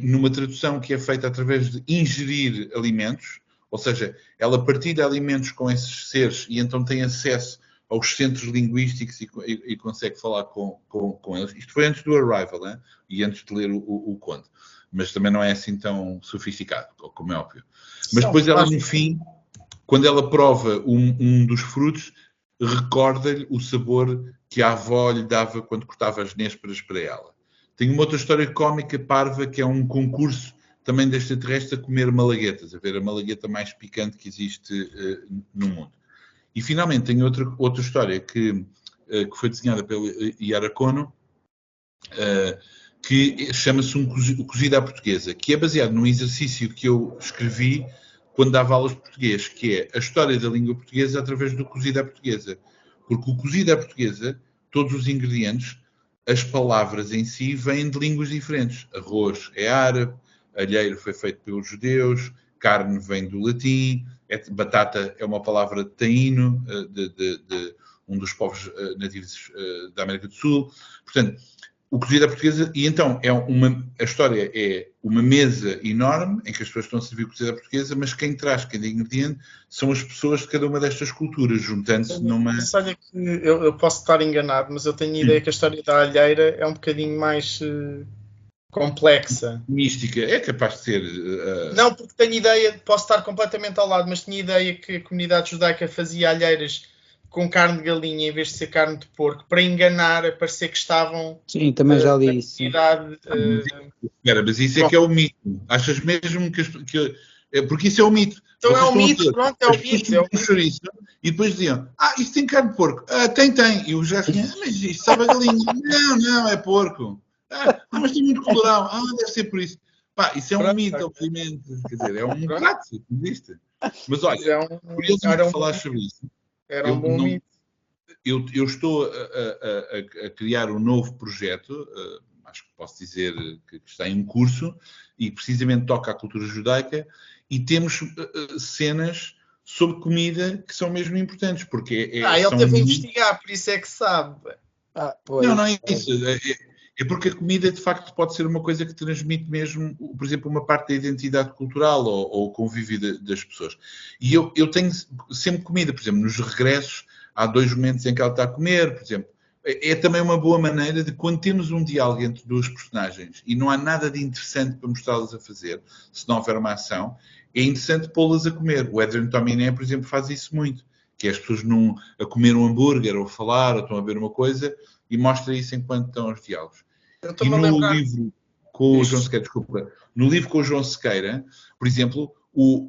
numa tradução que é feita através de ingerir alimentos, ou seja, ela partilha alimentos com esses seres e então tem acesso aos centros linguísticos e consegue falar com eles. Isto foi antes do Arrival, hein? E antes de ler o conto. Mas também não é assim tão sofisticado, como é óbvio. Mas depois ela, no fim, quando ela prova um dos frutos, recorda-lhe o sabor que a avó lhe dava quando cortava as nésperas para ela. Tem uma outra história cómica parva, que é um concurso também de extraterrestre a comer malaguetas, a ver a malagueta mais picante que existe no mundo. E finalmente tem outra história que foi desenhada pelo Yara Kono, que chama-se o Cozido à Portuguesa, que é baseado num exercício que eu escrevi quando dava aulas de português, que é a história da língua portuguesa através do cozido à portuguesa. Porque o cozido à portuguesa, todos os ingredientes, as palavras em si, vêm de línguas diferentes. Arroz é árabe, alheiro foi feito pelos judeus, carne vem do latim, batata é uma palavra taíno, de um dos povos nativos da América do Sul. Portanto, o cozido à portuguesa, e então a história é uma mesa enorme em que as pessoas estão a servir cozido à portuguesa, mas quem traz cada ingrediente são as pessoas de cada uma destas culturas, juntando-se numa... Mas olha que eu posso estar enganado, mas eu tenho a ideia que a história da alheira é um bocadinho mais complexa. Mística, é capaz de ser... Não, porque tenho ideia, posso estar completamente ao lado, mas tinha ideia que a comunidade judaica fazia alheiras com carne de galinha em vez de ser carne de porco, para enganar, a parecer que estavam... Sim, também já li isso. Espera, mas isso é que é o mito. Achas mesmo que porque isso é o mito. Então é o mito, pronto, é o mito. E depois diziam, isso tem carne de porco. Tem. E o José dizia, mas isto sabe a galinha. Não, é porco. Mas tem muito colorau. Deve ser por isso. Isso é um mito, obviamente. Quer dizer, é um prato que existe. Mas olha, curioso de falar sobre isso. Era um bom mito. Eu estou a criar um novo projeto, acho que posso dizer que está em curso, e precisamente toca a cultura judaica, e temos cenas sobre comida que são mesmo importantes, porque ele teve a investigar, por isso é que sabe. Não é isso. É porque a comida, de facto, pode ser uma coisa que transmite mesmo, por exemplo, uma parte da identidade cultural ou o convívio das pessoas. E eu tenho sempre comida, por exemplo, nos regressos, há 2 momentos em que ela está a comer, por exemplo. É também uma boa maneira de, quando temos um diálogo entre 2 personagens e não há nada de interessante para mostrá-las a fazer, se não houver uma ação, é interessante pô-las a comer. O Adrian Tominé, por exemplo, faz isso muito, que é as pessoas a comer um hambúrguer ou a falar ou estão a ver uma coisa e mostra isso enquanto estão aos diálogos. E no livro com o João Sequeira, no livro com o João Sequeira, por exemplo,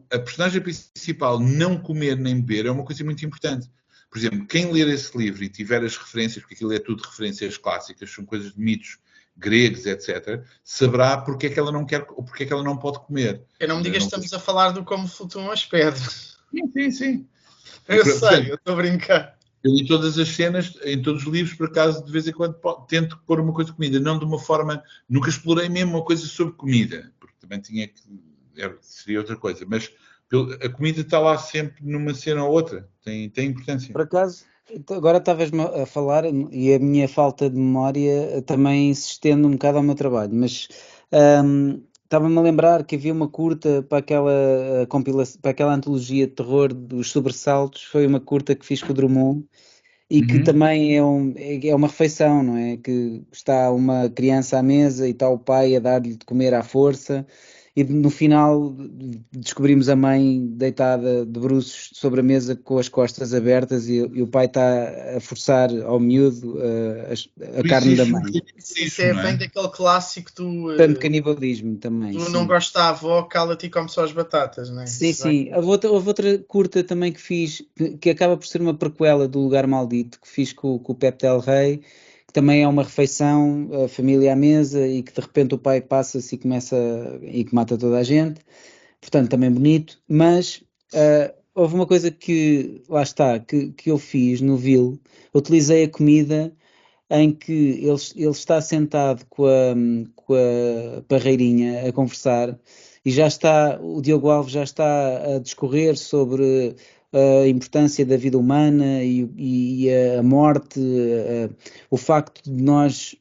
a personagem principal não comer nem beber é uma coisa muito importante. Por exemplo, quem ler esse livro e tiver as referências, porque aquilo é tudo referências clássicas, são coisas de mitos gregos, etc., saberá porque é que ela não quer ou porque é que ela não pode comer. Eu não me digas que estamos a falar do como flutuam as pedras. Sim. Eu sei, eu estou a brincar. Eu li todas as cenas, em todos os livros, por acaso, de vez em quando tento pôr uma coisa de comida, não de uma forma... Nunca explorei mesmo uma coisa sobre comida, porque também seria outra coisa, mas a comida está lá sempre numa cena ou outra, tem importância. Por acaso, agora estavas-me a falar, e a minha falta de memória também se estende um bocado ao meu trabalho, mas... estava-me a lembrar que havia uma curta para aquela compilação, para aquela antologia de terror dos sobressaltos, foi uma curta que fiz com o Drummond e que também é uma refeição, não é? Que está uma criança à mesa e está o pai a dar-lhe de comer à força e no final descobrimos a mãe deitada de bruços sobre a mesa com as costas abertas e o pai está a forçar ao miúdo a carne da mãe. Isso vem daquele clássico do... Tanto canibalismo também. Tu sim. não gostas da avó, cala-te e come só as batatas, não é? Sim. Houve outra curta também que fiz, que acaba por ser uma prequela do Lugar Maldito, que fiz com o Pepe Del Rey, que também é uma refeição, a família à mesa, e que de repente o pai passa-se e que mata toda a gente. Portanto, também bonito. Mas houve uma coisa que, lá está, que eu fiz no Vil. Utilizei a comida em que ele está sentado com a parreirinha a conversar e o Diogo Alves já está a discorrer sobre a importância da vida humana e a morte, o facto de nós,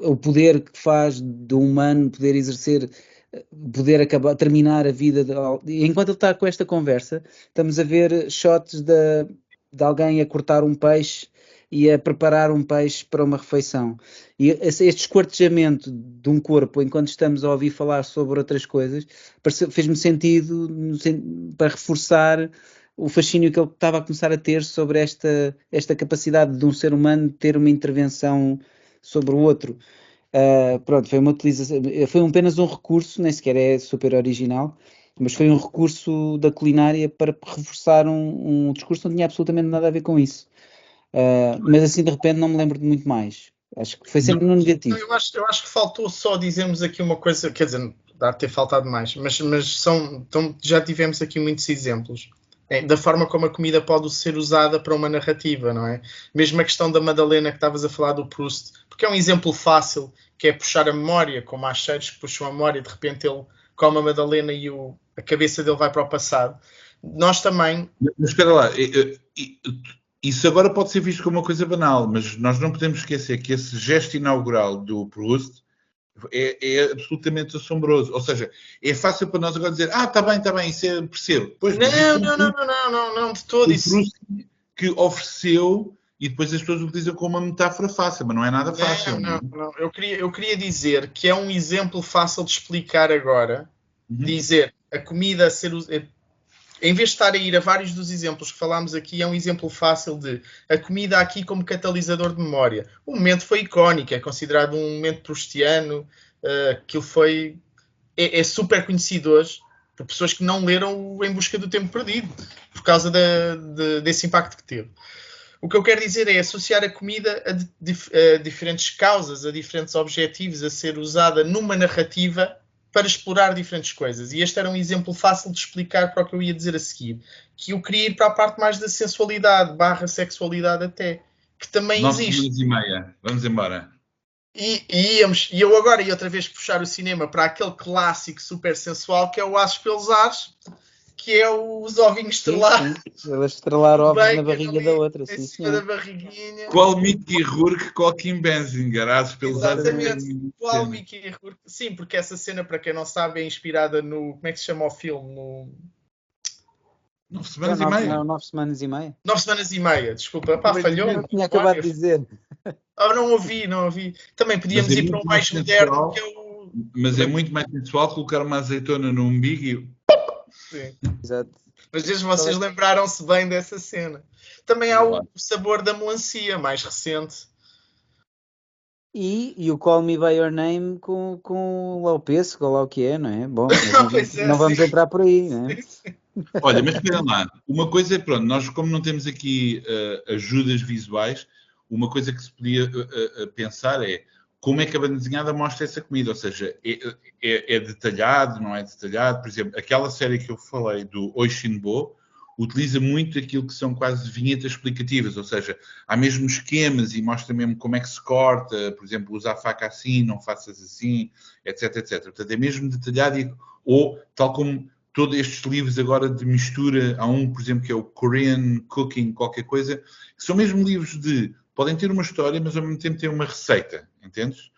o poder que faz do humano poder exercer, poder terminar a vida. Enquanto ele está com esta conversa, estamos a ver shots de alguém a cortar um peixe e a preparar um peixe para uma refeição. E este esquartejamento de um corpo enquanto estamos a ouvir falar sobre outras coisas fez-me sentido para reforçar o fascínio que ele estava a começar a ter sobre esta capacidade de um ser humano ter uma intervenção sobre o outro. Pronto, foi uma utilização, foi apenas um recurso, nem sequer é super original, mas foi um recurso da culinária para reforçar um discurso que não tinha absolutamente nada a ver com isso. Mas assim de repente não me lembro de muito mais. Acho que foi sempre no negativo. Eu acho que faltou só dizermos aqui uma coisa, quer dizer, dá de ter faltado mais, mas já tivemos aqui muitos exemplos da forma como a comida pode ser usada para uma narrativa, não é? Mesmo a questão da Madalena que estavas a falar do Proust, porque é um exemplo fácil, que é puxar a memória, como há cheiros que puxam a memória, de repente ele come a Madalena e a cabeça dele vai para o passado. Nós também... Mas espera lá, isso agora pode ser visto como uma coisa banal, mas nós não podemos esquecer que esse gesto inaugural do Proust é absolutamente assombroso. Ou seja, é fácil para nós agora dizer está bem, isso percebo. Pois, não, de todo isso. O Proust que ofereceu e depois as pessoas utilizam como uma metáfora fácil, mas não é nada fácil. Não. Eu queria dizer que é um exemplo fácil de explicar agora, dizer a comida a ser... Em vez de estar a ir a vários dos exemplos que falámos aqui, é um exemplo fácil de a comida aqui como catalisador de memória. O momento foi icónico, é considerado um momento proustiano, aquilo foi... É super conhecido hoje por pessoas que não leram o Em Busca do Tempo Perdido, por causa desse impacto que teve. O que eu quero dizer é associar a comida a diferentes causas, a diferentes objetivos, a ser usada numa narrativa para explorar diferentes coisas. E este era um exemplo fácil de explicar para o que eu ia dizer a seguir. Que eu queria ir para a parte mais da sensualidade, /sexualidade até. Que também 9 existe. 9h30. Vamos embora. E eu agora ia outra vez puxar o cinema para aquele clássico super sensual que é o Aços pelos Ares, que é os ovinhos estrelados. Elas estrelaram ovos na barriga da outra. Em cima da barriguinha. Qual Mickey Rourke, qual Kim Basinger? Exatamente. Qual Mickey Rourke? Sim, porque essa cena, para quem não sabe, é inspirada no... Como é que se chama o filme? No... 9 semanas e meia. Não, 9 semanas e meia. 9 semanas e meia, desculpa. Falhou. Eu tinha acabado de dizer. Não ouvi. Também podíamos ir para um mais moderno, que é o... Mas é muito mais sensual colocar uma azeitona no umbigo e... Sim. Exato. Mas vocês lembraram-se bem dessa cena. Também há o sabor da melancia, mais recente. E o Call Me By Your Name com lá o pêssego, ou lá o que é, não é? Bom, não vamos entrar por aí, não é? Olha, mas espera lá. Uma coisa é, pronto, nós como não temos aqui ajudas visuais, uma coisa que se podia pensar é como é que a banda desenhada mostra essa comida, ou seja, é detalhado, não é detalhado? Por exemplo, aquela série que eu falei do Oishinbo utiliza muito aquilo que são quase vinhetas explicativas, ou seja, há mesmo esquemas e mostra mesmo como é que se corta, por exemplo, usa a faca assim, não faças assim, etc, etc. Portanto, é mesmo detalhado ou tal como todos estes livros agora de mistura, há um, por exemplo, que é o Korean Cooking, qualquer coisa, que são mesmo livros podem ter uma história, mas ao mesmo tempo têm uma receita, entendes?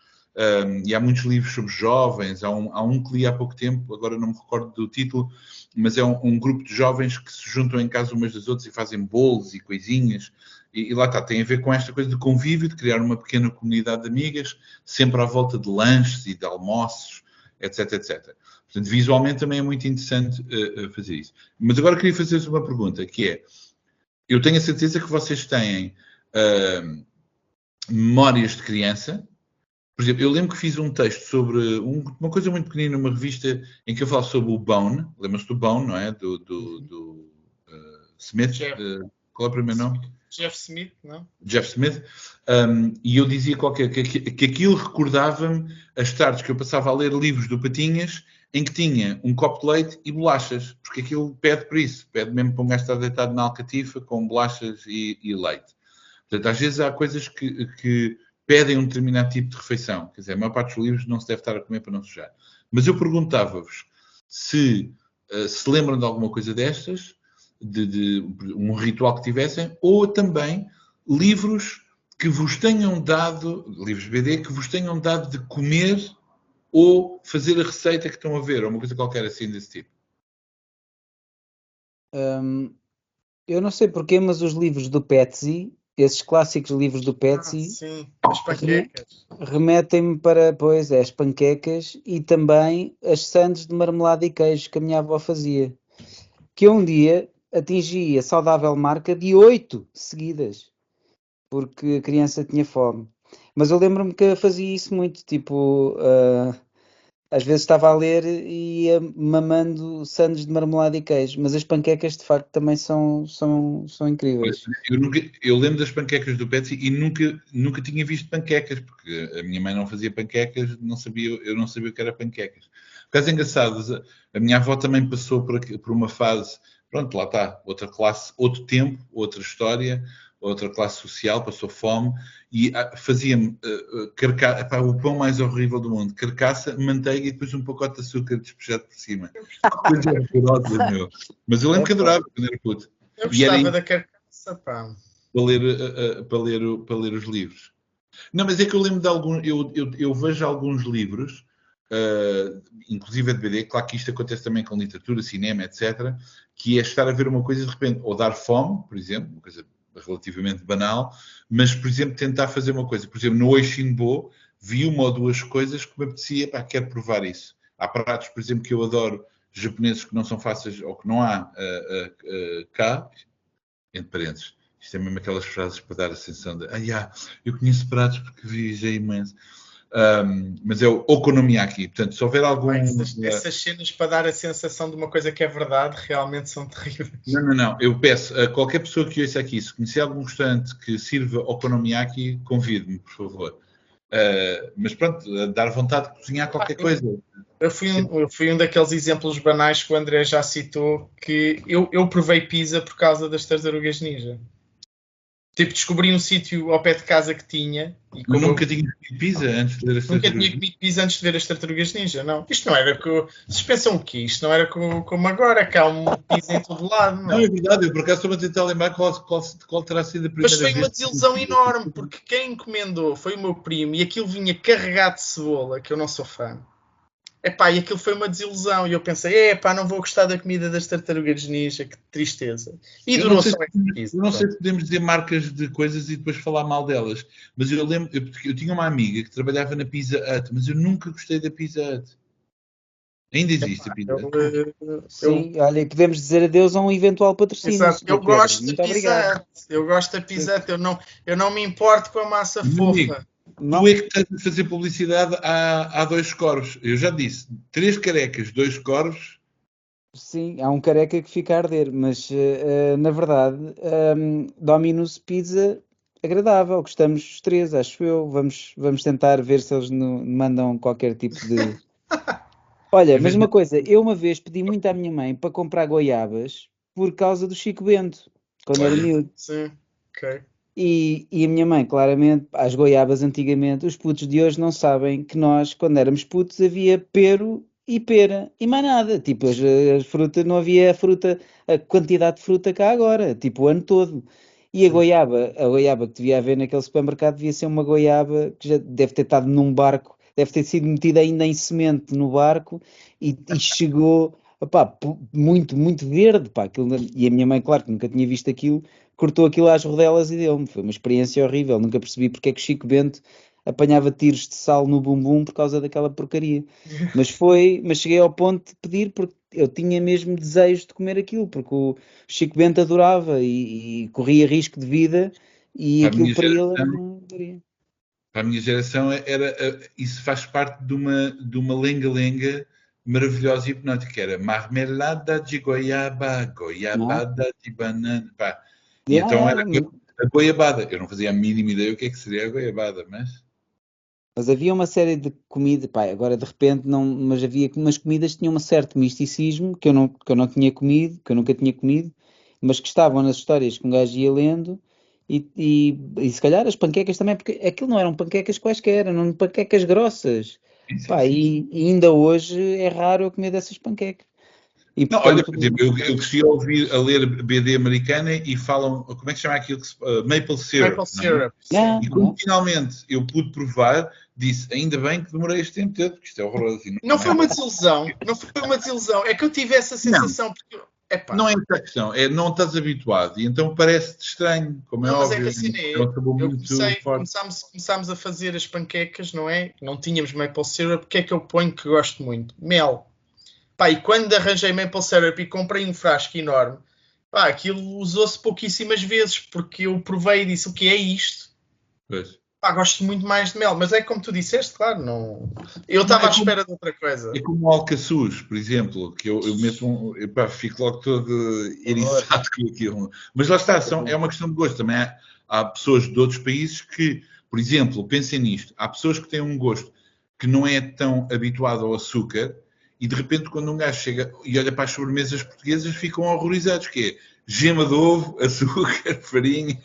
E há muitos livros sobre jovens, há um que li há pouco tempo, agora não me recordo do título, mas é um grupo de jovens que se juntam em casa umas das outras e fazem bolos e coisinhas, e lá está, tem a ver com esta coisa de convívio, de criar uma pequena comunidade de amigas, sempre à volta de lanches e de almoços, etc, etc. Portanto, visualmente também é muito interessante fazer isso. Mas agora queria fazer-vos uma pergunta, que é, eu tenho a certeza que vocês têm memórias de criança. Por exemplo, eu lembro que fiz um texto sobre uma coisa muito pequenina, numa revista em que eu falo sobre o Bone. Lembra-se do Bone, não é? Do Smith. Qual é o primeiro nome? Jeff Smith, não? Jeff Smith. E eu dizia que aquilo recordava-me as tardes que eu passava a ler livros do Patinhas, em que tinha um copo de leite e bolachas, porque aquilo pede por isso. Pede mesmo para um gajo estar deitado na alcatifa com bolachas e leite. Portanto, às vezes há coisas que pedem um determinado tipo de refeição. Quer dizer, a maior parte dos livros não se deve estar a comer para não sujar. Mas eu perguntava-vos se se lembram de alguma coisa destas, de um ritual que tivessem, ou também livros que vos tenham dado, livros BD, que vos tenham dado de comer ou fazer a receita que estão a ver, ou uma coisa qualquer assim desse tipo. Eu não sei porquê, mas os livros do Petsy, esses clássicos livros do Petsy, sim, as panquecas, remetem-me para, pois, as panquecas e também as sandes de marmelada e queijo que a minha avó fazia, que eu um dia atingi a saudável marca de 8 seguidas, porque a criança tinha fome. Mas eu lembro-me que fazia isso muito, tipo, às vezes estava a ler e ia mamando sandes de marmelada e queijo, mas as panquecas de facto também são incríveis. Eu lembro das panquecas do Petsy e nunca tinha visto panquecas, porque a minha mãe não fazia panquecas, eu não sabia o que era panquecas. Por causa engraçado, a minha avó também passou por uma fase, pronto, lá está, outra classe, outro tempo, outra história, outra classe social, passou fome e fazia-me o pão mais horrível do mundo, carcaça, manteiga e depois um pacote de açúcar despejado por cima. Coisa horrorosa, meu. Mas eu lembro que adorava quando era puto. Eu gostava da carcaça, pá. Para ler os livros. Não, mas é que eu lembro de alguns, eu vejo alguns livros, inclusive de BD, claro que isto acontece também com literatura, cinema, etc., que é estar a ver uma coisa de repente, ou dar fome, por exemplo, uma coisa relativamente banal, mas, por exemplo, tentar fazer uma coisa. Por exemplo, no Oishinbo, vi uma ou duas coisas que me apetecia, quero provar isso. Há pratos, por exemplo, que eu adoro, japoneses que não são fáceis, ou que não há cá, entre parênteses. Isto é mesmo aquelas frases para dar a sensação de eu conheço pratos porque viajei imenso. Mas é o okonomiyaki. Portanto, se houver algum... Essas cenas para dar a sensação de uma coisa que é verdade realmente são terríveis. Não. Eu peço a qualquer pessoa que ouça aqui, se conhecer algum restaurante que sirva okonomiyaki, convide-me, por favor. Mas pronto, dar vontade de cozinhar qualquer coisa. Eu fui um daqueles exemplos banais que o André já citou, que eu provei pizza por causa das tartarugas ninja. Tipo, descobri um sítio ao pé de casa que tinha. E nunca tinha comido pizza antes de ver as tartarugas? Nunca tinha comido pizza antes de ver as tartarugas ninja, não. Isto não era com... Vocês pensam o quê? Isto não era como agora, que há uma pizza em todo lado, não? Não, é verdade. Eu por acaso estou a tentar lembrar qual terá sido a primeira vez. Mas foi uma desilusão enorme, porque quem encomendou foi o meu primo e aquilo vinha carregado de cebola, que eu não sou fã. E aquilo foi uma desilusão. E eu pensei, não vou gostar da comida das tartarugas ninja, que tristeza. E durou só essa pizza. Eu não sei se podemos dizer marcas de coisas e depois falar mal delas. Mas eu lembro, eu tinha uma amiga que trabalhava na Pizza Hut, mas eu nunca gostei da Pizza Hut. Ainda existe a Pizza Hut? Sim, olha, podemos dizer adeus a um eventual patrocínio. Exato. Eu gosto da Pizza Hut. Eu gosto da Pizza Hut. Eu não me importo com a massa fofa. Tu é que estás a fazer publicidade há 2 corvos. Eu já disse, 3 carecas, 2 corvos. Sim, há um careca que fica a arder, mas na verdade, Domino's Pizza agradável, gostamos os 3, acho eu. Vamos tentar ver se eles mandam qualquer tipo de... Olha, mas uma coisa, eu uma vez pedi muito à minha mãe para comprar goiabas por causa do Chico Bento, quando era miúdo. Sim, ok. E a minha mãe, claramente, as goiabas antigamente, os putos de hoje não sabem que nós, quando éramos putos, havia pero e pera e mais nada. Tipo, as frutas, não havia a quantidade de fruta cá agora, tipo o ano todo. E a goiaba que devia haver naquele supermercado devia ser uma goiaba que já deve ter estado num barco, deve ter sido metida ainda em semente no barco e chegou... muito, muito verde, aquilo, e a minha mãe, claro que nunca tinha visto aquilo, cortou aquilo às rodelas e deu-me. Foi uma experiência horrível, nunca percebi porque é que Chico Bento apanhava tiros de sal no bumbum por causa daquela porcaria. Mas cheguei ao ponto de pedir porque eu tinha mesmo desejo de comer aquilo, porque o Chico Bento adorava e corria risco de vida e aquilo para ele era uma porcaria. Para a minha geração isso faz parte de uma lenga-lenga maravilhosa e hipnótica, que era marmelada de goiabada de banana, pá. E então era a goiabada. Eu não fazia a mínima ideia o que é que seria a goiabada, mas havia uma série de comidas, pá, agora de repente não, mas havia umas comidas que tinham um certo misticismo que eu não tinha comido, que eu nunca tinha comido, mas que estavam nas histórias que um gajo ia lendo. E se calhar as panquecas também, porque aquilo não eram panquecas quaisquer, eram panquecas grossas. Pá, e ainda hoje é raro eu comer dessas panquecas. E, não, olha, por exemplo, eu cresci a ler BD americana e falam, como é que se chama aquilo? Maple syrup. Maple syrup. E quando finalmente eu pude provar, disse, ainda bem que demorei este tempo todo, porque isto é horroroso. Não foi uma desilusão, é que eu tive essa sensação, porque... Epá. Não é essa a questão, não estás habituado e então parece-te estranho, como é óbvio. Mas é que assim, começámos a fazer as panquecas, não é? Não tínhamos maple syrup, o que é que eu ponho que gosto muito? Mel. Pá, e quando arranjei maple syrup e comprei um frasco enorme, pá, aquilo usou-se pouquíssimas vezes, porque eu provei e disse, o que é isto? Pois. Pá, gosto muito mais de mel, mas é como tu disseste, claro, não... Eu estava à espera de outra coisa. É como o alcaçuz, por exemplo, que eu meto fico logo todo eriçado com aquilo. Mas lá está, é uma questão de gosto. Também há pessoas de outros países que, por exemplo, pensem nisto, há pessoas que têm um gosto que não é tão habituado ao açúcar e de repente quando um gajo chega e olha para as sobremesas portuguesas ficam horrorizados, que é gema de ovo, açúcar, farinha,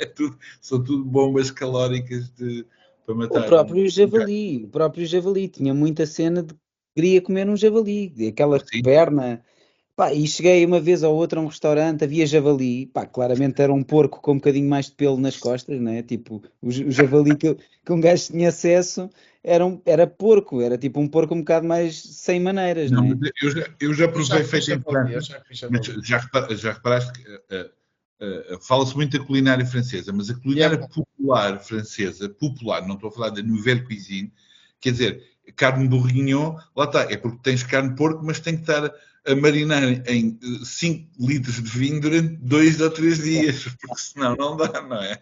são tudo bombas calóricas para matar. O próprio javali tinha muita cena de que queria comer um javali, aquela perna. Pá, e cheguei uma vez ou outra a um restaurante, havia javali, pá, claramente era um porco com um bocadinho mais de pelo nas costas, né? Tipo, o javali que um gajo tinha acesso era porco, era tipo um porco um bocado mais sem maneiras, não é? Eu já provei feito em França, mas já reparaste que fala-se muito da culinária francesa, mas a culinária popular francesa, popular, não estou a falar da nouvelle cuisine, quer dizer, carne bourguignon, lá está, é porque tens carne de porco, mas tem que estar a marinar em 5 litros de vinho durante 2 ou 3 dias, porque senão não dá, não é?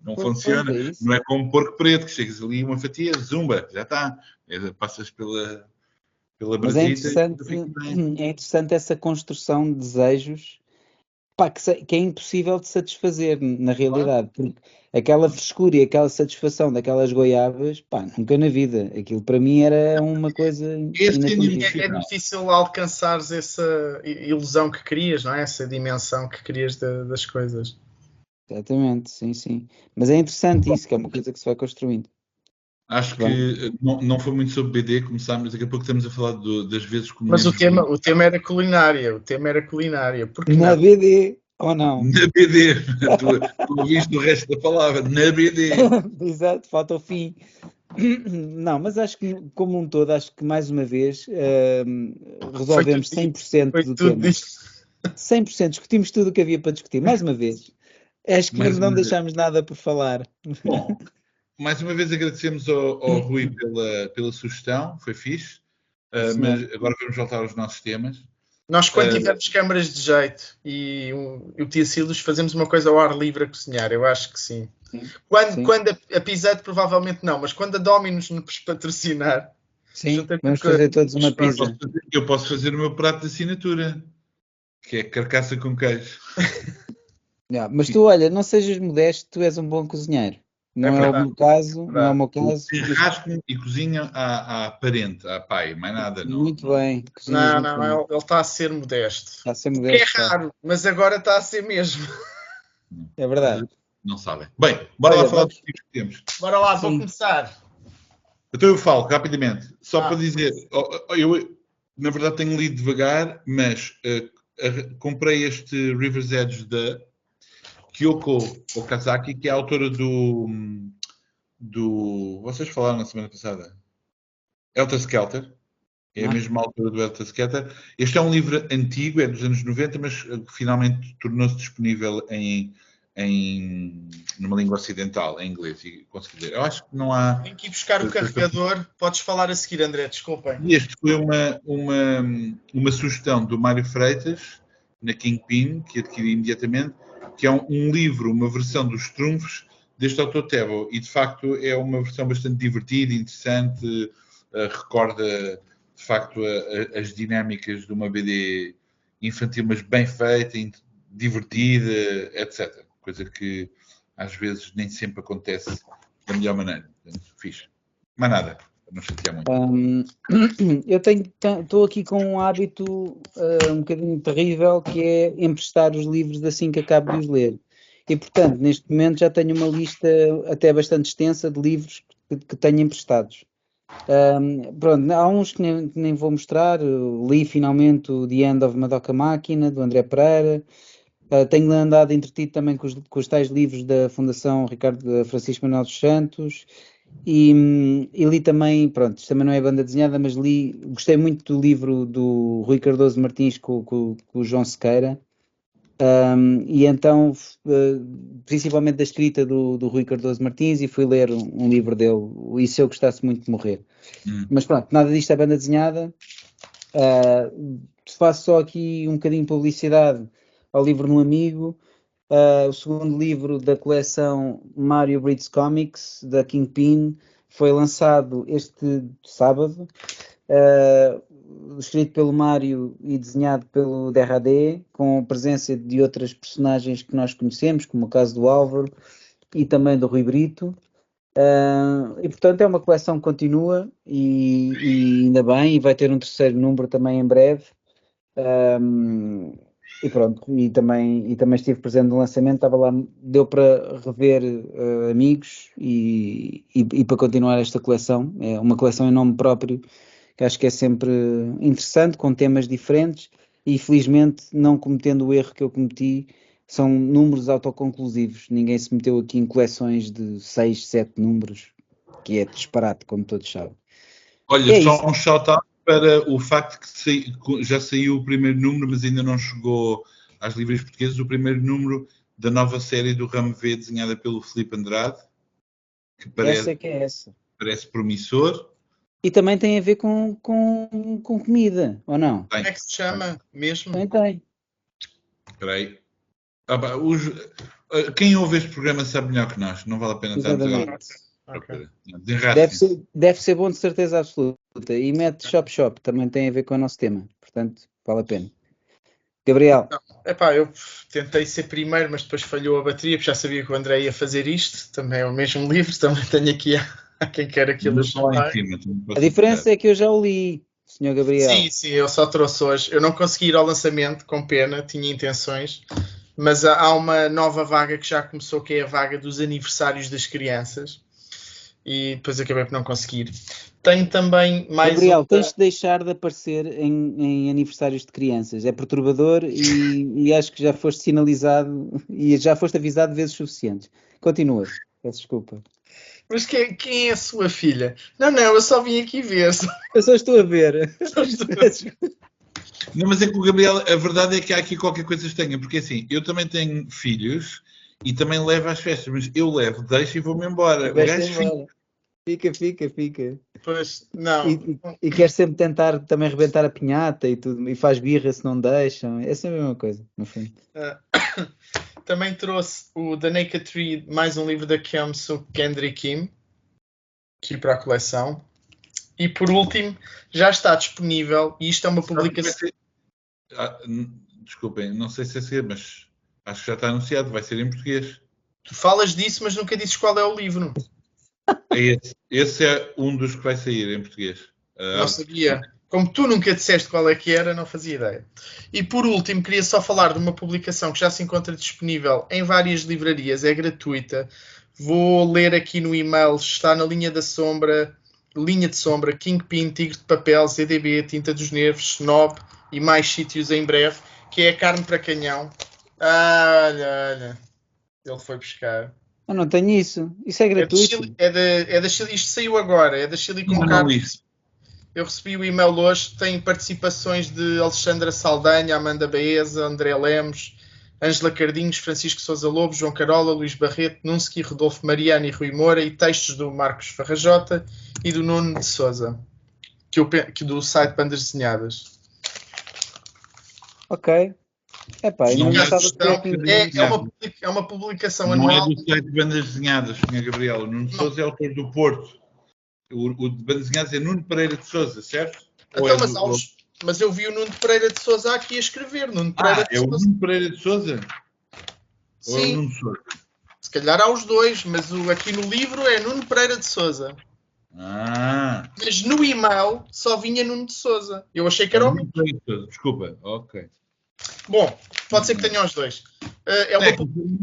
Não funciona. Não é como porco preto, que chegas ali uma fatia, zumba, já está. Passas pela Mas é interessante essa construção de desejos, pá, que é impossível de satisfazer na realidade, porque aquela frescura e aquela satisfação daquelas goiabas, pá, nunca na vida. Aquilo para mim era uma coisa inatingível. É difícil alcançares essa ilusão que querias, não é? Essa dimensão que querias das coisas. Exatamente, sim. Mas é interessante isso, que é uma coisa que se vai construindo. Acho que não foi muito sobre BD, começámos, daqui a pouco estamos a falar das vezes que... Mas o tema era culinária, Porque na BD, ou não? Na BD, tu ouviste o resto da palavra, na BD. Exato, falta o fim. Não, mas acho que, como um todo, acho que mais uma vez resolvemos 100% do tema. 100%, discutimos tudo o que havia para discutir, mais uma vez. Acho que não deixámos nada por falar. Bom, mais uma vez agradecemos ao Rui pela sugestão, foi fixe, mas agora vamos voltar aos nossos temas. Nós, quando tivermos câmaras de jeito e o Tia Silos, fazemos uma coisa ao ar livre a cozinhar, eu acho que sim. Quando a Pizza provavelmente não, mas quando a Domino's nos patrocinar... Sim, vamos fazer todos uma pizza. Eu posso fazer o meu prato de assinatura, que é carcaça com queijo. Mas tu, olha, não sejas modesto, tu és um bom cozinheiro. Não é o meu caso, não é o meu caso. Rasco e cozinha à parente, à pai, mais nada. Não. Muito bem. Não, ele está a ser modesto. Está a ser modesto. É raro, mas agora está a ser mesmo. É verdade. Não sabem. Bem, bora lá falar dos tipos que temos. Bora lá, vou começar. Então eu falo rapidamente, só para dizer, eu na verdade tenho lido devagar, mas comprei este River's Edge da Kyoko Okazaki, que é a autora do... Vocês falaram na semana passada. Helter Skelter. É a mesma autora do Helter Skelter. Este é um livro antigo, é dos anos 90, mas finalmente tornou-se disponível em numa língua ocidental, em inglês, e consegui ler. Eu acho que não há... Tenho que ir buscar o carregador. Podes falar a seguir, André, desculpem. E este foi uma sugestão do Mário Freitas, na Kingpin, que adquiri imediatamente, que é um livro, uma versão dos trunfos deste autor Tebo, e de facto é uma versão bastante divertida, interessante, recorda de facto as dinâmicas de uma BD infantil, mas bem feita, divertida, etc. Coisa que às vezes nem sempre acontece da melhor maneira. Fixe. Mas nada, não chatear muito. Eu estou aqui com um hábito um bocadinho terrível, que é emprestar os livros assim que acabo de os ler. E, portanto, neste momento já tenho uma lista até bastante extensa de livros que tenho emprestados. Pronto, há uns que nem vou mostrar. Li finalmente o The End of Madoka Máquina, do André Pereira. Tenho andado entretido também com os tais livros da Fundação Ricardo Francisco Manuel dos Santos. E li também, pronto, isto também não é banda desenhada, mas gostei muito do livro do Rui Cardoso Martins com o João Sequeira. E então, principalmente da escrita do Rui Cardoso Martins, e fui ler um livro dele, E Se Eu Gostasse Muito de Morrer. Mas pronto, nada disto é banda desenhada. Faço só aqui um bocadinho de publicidade ao livro No Amigo, o segundo livro da coleção Mario Brits Comics, da Kingpin, foi lançado este sábado, escrito pelo Mário e desenhado pelo Derradé, com a presença de outras personagens que nós conhecemos, como o caso do Álvaro e também do Rui Brito. E portanto é uma coleção que continua e ainda bem, e vai ter um terceiro número também em breve. E pronto, e também estive presente no lançamento, estava lá, deu para rever amigos e para continuar esta coleção. É uma coleção em nome próprio, que acho que é sempre interessante, com temas diferentes, e felizmente não cometendo o erro que eu cometi. São números autoconclusivos, ninguém se meteu aqui em coleções de 6, 7 números, que é disparate, como todos sabem. Olha, só um shout-out para o facto que já saiu o primeiro número, mas ainda não chegou às livrarias portuguesas, o primeiro número da nova série do Ramo V, desenhada pelo Filipe Andrade, que parece promissor. E também tem a ver com comida, ou não? Como é que se chama mesmo? Tem. Espera aí. Quem ouve este programa sabe melhor que nós, não vale a pena estarmos agora. Okay. Deve ser bom, de certeza absoluta. E mete Shop, também tem a ver com o nosso tema, portanto vale a pena. Gabriel. Eu tentei ser primeiro, mas depois falhou a bateria, porque já sabia que o André ia fazer isto. Também é o mesmo livro, também tenho aqui a quem quer aquilo. A diferença é que eu já o li, Sr. Gabriel. Sim, eu só trouxe hoje. Eu não consegui ir ao lançamento, com pena, tinha intenções, mas há uma nova vaga que já começou, que é a vaga dos aniversários das crianças, e depois acabei por não conseguir. Tenho também mais... Gabriel, tens de deixar de aparecer em aniversários de crianças. É perturbador e acho que já foste sinalizado e já foste avisado vezes suficientes. Continua. Peço desculpa. Mas quem é a sua filha? Não, eu só vim aqui ver. Eu só estou a ver. Não, mas é que o Gabriel, a verdade é que há aqui qualquer coisa estranha, porque assim, eu também tenho filhos e também levo às festas, mas eu levo, deixo e vou-me embora. O gajo fica. Pois, não. E quer sempre tentar também rebentar a pinhata e tudo, e faz birra se não deixam. É sempre a mesma coisa, no fim. Também trouxe o The Naked Tree, mais um livro da Kyung-Suk Gendry Kim, aqui para a coleção. E por último, já está disponível, e isto é uma publicação... Desculpem, não sei se é ser, mas acho que já está anunciado, vai ser em português. Tu falas disso, mas nunca dizes qual é o livro. Esse é um dos que vai sair em português. Não sabia. Como tu nunca disseste qual é que era, não fazia ideia. E por último, queria só falar de uma publicação que já se encontra disponível em várias livrarias, é gratuita. Vou ler aqui no e-mail, está na linha de sombra, Kingpin, Tigre de Papel, ZDB, Tinta dos Nervos, Snob e mais sítios em breve, que é a Carne para Canhão. Olha. Ele foi buscar. Eu não tenho isso. Isso é gratuito. É da Chile. Isto saiu agora. É da Chile com Carlos. Eu recebi o e-mail hoje. Tem participações de Alexandra Saldanha, Amanda Baeza, André Lemos, Ângela Cardinhos, Francisco Sousa Lobo, João Carola, Luís Barreto, Nunski, Rodolfo Mariano e Rui Moura, e textos do Marcos Farrajota e do Nuno de Sousa, que do site Bandas Desenhadas. Ok. Epá, Fica não a estava sugestão. a É uma publicação Não é anual. do site de Bandas Desenhadas, Sr. Gabriel. O Nuno de Sousa é autor do Porto. O de Bandas Desenhadas é Nuno Pereira de Sousa, certo? Então, mas eu vi o Nuno Pereira de Sousa aqui a escrever. Nuno Pereira de o Sousa. Nuno Pereira de Sousa? Sim. Ou é o Nuno de Sousa? Se calhar há os dois, mas aqui no livro é Nuno Pereira de Sousa. Mas no e-mail só vinha Nuno de Sousa. Eu achei que era o mesmo. Desculpa, ok. Bom, pode ser que tenham os dois.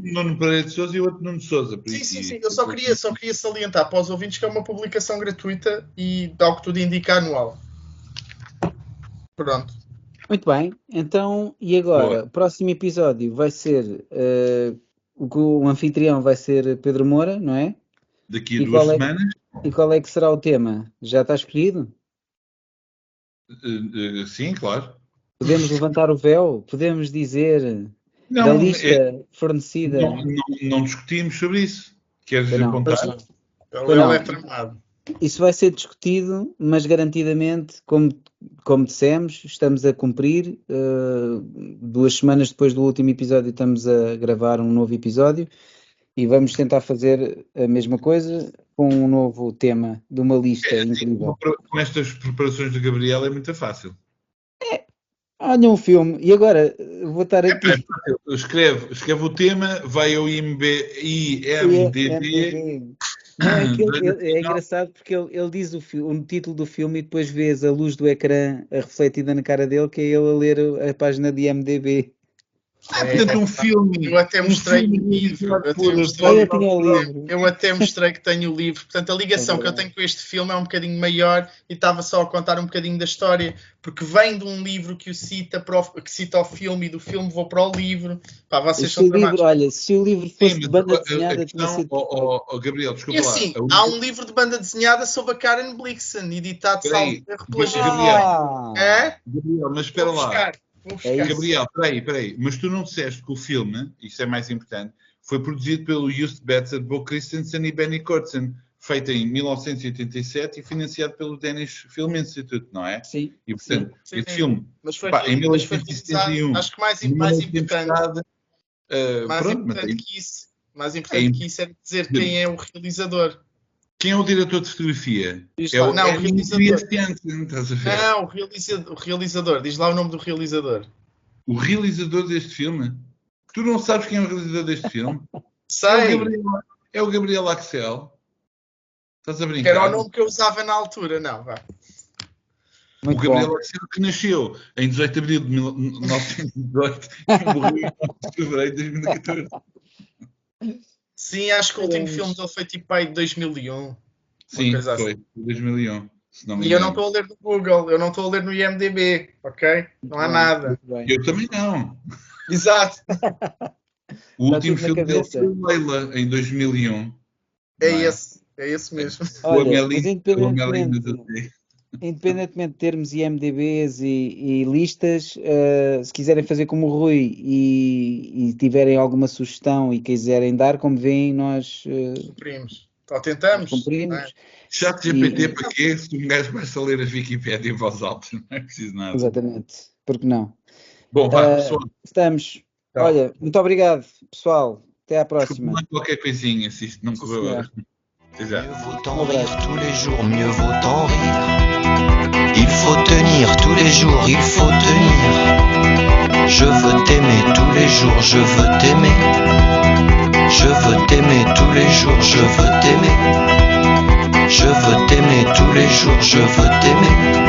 Nuno Pereira de Sousa e o outro Nuno de Sousa. Sim. Eu só queria salientar para os ouvintes que é uma publicação gratuita e, ao que tudo indica, anual. Pronto. Muito bem. Então, e agora? O próximo episódio vai ser... o anfitrião vai ser Pedro Moura, não é? Daqui a 2 semanas. E qual é que será o tema? Já está escolhido? Sim, claro. Podemos levantar o véu? Podemos dizer da lista fornecida? Não discutimos sobre isso. Queres apontar? Ele é tramado. Isso vai ser discutido, mas garantidamente, como dissemos, estamos a cumprir. 2 semanas depois do último episódio estamos a gravar um novo episódio e vamos tentar fazer a mesma coisa com um novo tema de uma lista incrível. Com estas preparações do Gabriel é muito fácil. Olha um filme, e agora vou estar aqui. Escreve o tema, vai ao IMDb. Não, é engraçado porque ele diz o título do filme e depois vês a luz do ecrã refletida na cara dele, que é ele a ler a página de IMDb. Portanto, um filme. Eu até mostrei o livro. Eu até mostrei que tenho o livro. Portanto, a ligação que eu tenho com este filme é um bocadinho maior e estava só a contar um bocadinho da história, porque vem de um livro que cita o filme e do filme vou para o livro. Pá, vocês são tramados. Olha, se o livro fosse de banda desenhada... Gabriel, desculpa lá. Assim, há um livro de banda desenhada sobre a Karen Blixen, editado salvo pela Gabriel, mas espera lá. Gabriel, peraí, mas tu não disseste que o filme, isso é mais importante, foi produzido pelo Just Betzer, Bo Christensen e Benny Kurtzen, feito em 1987 e financiado pelo Danish Film Institute, não é? Sim. E portanto, este filme, mas foi em 1971, acho que mais importante que isso é dizer quem é o realizador. Quem é o diretor de fotografia? O realizador. Diz lá o nome do realizador. O realizador deste filme? Tu não sabes quem é o realizador deste filme? Sei. É o Gabriel Axel. Estás a brincar? Era o nome que eu usava na altura, não, vá. O Gabriel Axel, que nasceu em 18 de abril de 1918 e morreu em fevereiro de 2014. Sim, acho que o último filme dele foi tipo aí de 2001. Sim, foi, 2001. E eu não estou a ler no Google, eu não estou a ler no IMDb, ok? Não há nada. Eu também não. Exato. O último filme dele foi o Leila, em 2001. É esse mesmo. Olha, mas independentemente de termos IMDBs e listas, se quiserem fazer como o Rui e tiverem alguma sugestão e quiserem dar, como veem, nós cumprimos. Ou tentamos. Cumprimos. Chat GPT para quê? Se um gajo basta ler a Wikipédia em voz alta, não é preciso nada. Exatamente. Porque não? Bom, vá, pessoal. Estamos. Tá. Olha, muito obrigado, pessoal. Até à próxima. Qualquer coisinha, se isto não correu. Mieux vaut en rire tous les jours, mieux vaut en rire. Il faut tenir tous les jours, il faut tenir. Je veux t'aimer tous les jours, je veux t'aimer. Je veux t'aimer tous les jours, je veux t'aimer. Je veux t'aimer tous les jours, je veux t'aimer.